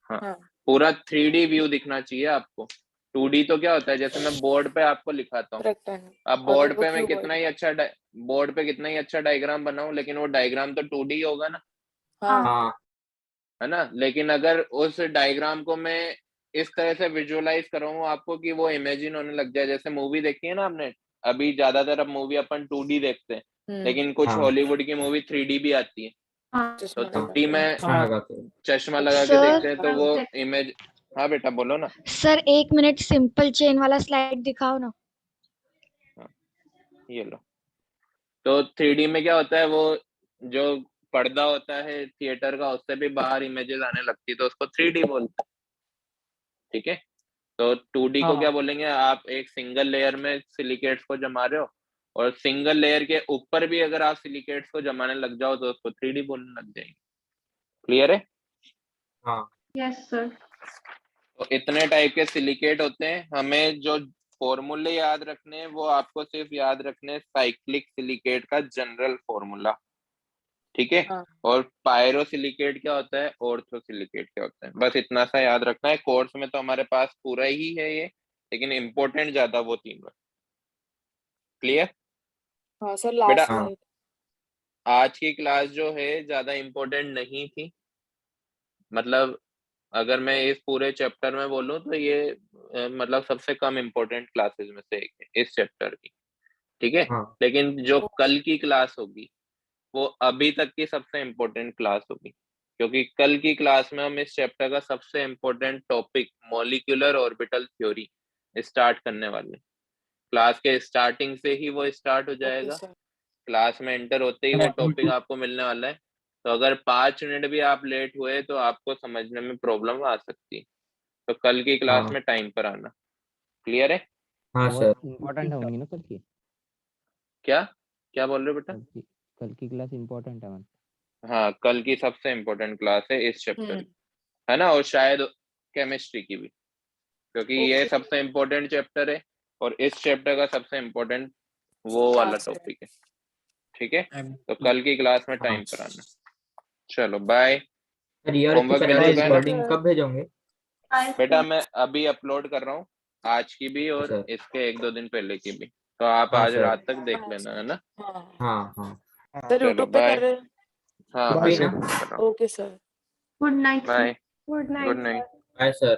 हाँ,
हाँ।
पूरा 3D व्यू दिखना चाहिए आपको। 2D तो क्या होता है, जैसे मैं बोर्ड पे आपको लिखाता हूँ।
रेक्टेंगल।
अब
अगर
बोर्ड
वो
पे मैं
क्यूबॉइड।
बोर्ड पे कितना ही अच्छा डायग्राम बनाऊं, लेकिन वो डायग्राम तो 2D होगा ना,
हाँ।
हाँ
है ना। लेकिन अगर उस डायग्राम को मैं इस तरह से विजुअलाइज कराऊं आपको कि वो इमेजिन होने लग जाए, जैसे मूवी देखी है ना आपने, अभी ज्यादातर अब मूवी अपन 2D देखते हैं, लेकिन कुछ
हाँ।
हॉलीवुड की मूवी 3D भी आती है।
हाँ
तो
चश्मा लगा
3D
के।
में
अच्छा लगा तो।
चश्मा लगा के
सर
देखते हैं, तो वो इमेज। हाँ बेटा बोलो ना।
सर 1 मिनट सिंपल चेन वाला स्लाइड दिखाओ ना।
हाँ, ये लो। तो 3D में क्या होता है, वो जो पर्दा होता है थिएटर का, उससे भी बाहर इमेजेस आने लगती है, तो उसको 3D बोलते हैं। ठीक है। तो 2D को क्या बोलेंगे? आप एक सिंगल लेयर में सिलिकेट्स को जमा रहे हो, और सिंगल लेयर के ऊपर भी अगर आप सिलिकेट्स को जमाने लग जाओ, तो उसको 3D बोलने लग जाएंगे। क्लियर है?
हाँ
यस सर।
तो इतने टाइप के सिलिकेट होते हैं। हमें जो फॉर्मूले याद रखने हैं, वो आपको सिर्फ याद रखने साइक्लिक सिलिकेट का जनरल फॉर्मूला। ठीक है।
हाँ।
और पायरोसिलिकेट क्या होता है, ऑर्थोसिलिकेट क्या होता है, बस इतना सा याद रखना है। कोर्स में तो हमारे पास पूरा ही है ये, लेकिन इम्पोर्टेंट ज्यादा वो तीन। क्लियर?
हाँ सर
बेटा
लास्ट में।
आज की क्लास जो है ज्यादा इम्पोर्टेंट नहीं थी, मतलब अगर मैं इस पूरे चैप्टर में बोलूं तो ये मतलब सबसे कम इम्पोर्टेंट क्लासेस में से एक है इस चैप्टर की। ठीक है।
हाँ।
लेकिन जो कल की क्लास होगी, वो अभी तक की सबसे इम्पोर्टेंट क्लास होगी, क्योंकि कल की क्लास में हम इस चैप्टर का सबसे important topic molecular orbital theory start करने वाले। क्लास के स्टार्टिंग से ही वो स्टार्ट हो
ओके
जाएगा,
सर।
क्लास में एंटर होते ही वो टॉपिक आपको मिलने वाला है। तो अगर 5 मिनट भी आप लेट हुए तो आपको समझने में प्रॉब्लम आ सकती है, तो कल की क्लास
हाँ।
में टाइम पर आना। क्लियर है?
हाँ सर।
इम्पोर्टेंट होंगी ना कल की?
क्या क्या बोल रहे हो बेटा?
कल की क्लास इम्पोर्टेंट है मैम।
हाँ, कल की सबसे इम्पोर्टेंट क्लास है इस चैप्टर की, है ना, और शायद केमिस्ट्री की भी, क्योंकि ये
ओके।
सबसे इम्पोर्टेंट चैप्टर है, और इस चैप्टर का सबसे इम्पोर्टेंट वो वाला
क्लास है।
टॉपिक है। ठीक है। तो कल की क्लास में टाइम पर आना। चलो बाय।
सर ईयर की
होमवर्क मिल
पहले
चुका है ना?
रिकॉर्डिंग कब भेजोगे?
बेटा मैं अभी अपलोड कर रहा हूँ, आज की भी और
सर।
इसके 1-2 दिन पहले की भी, तो आप
हाँ
आज
सर।
रात तक देख
हाँ
लेना,
सर।
है ना।
हाँ
हाँ हाँ।
सर
चलो
यूट्यूब पे
बाय।
कर रहे हैं।
हाँ
Bye
मैं
ना।
कर रहा हूँ।
Okay sir.
Good night sir.
Bye
good
good
night
night
sir.
Bye sir.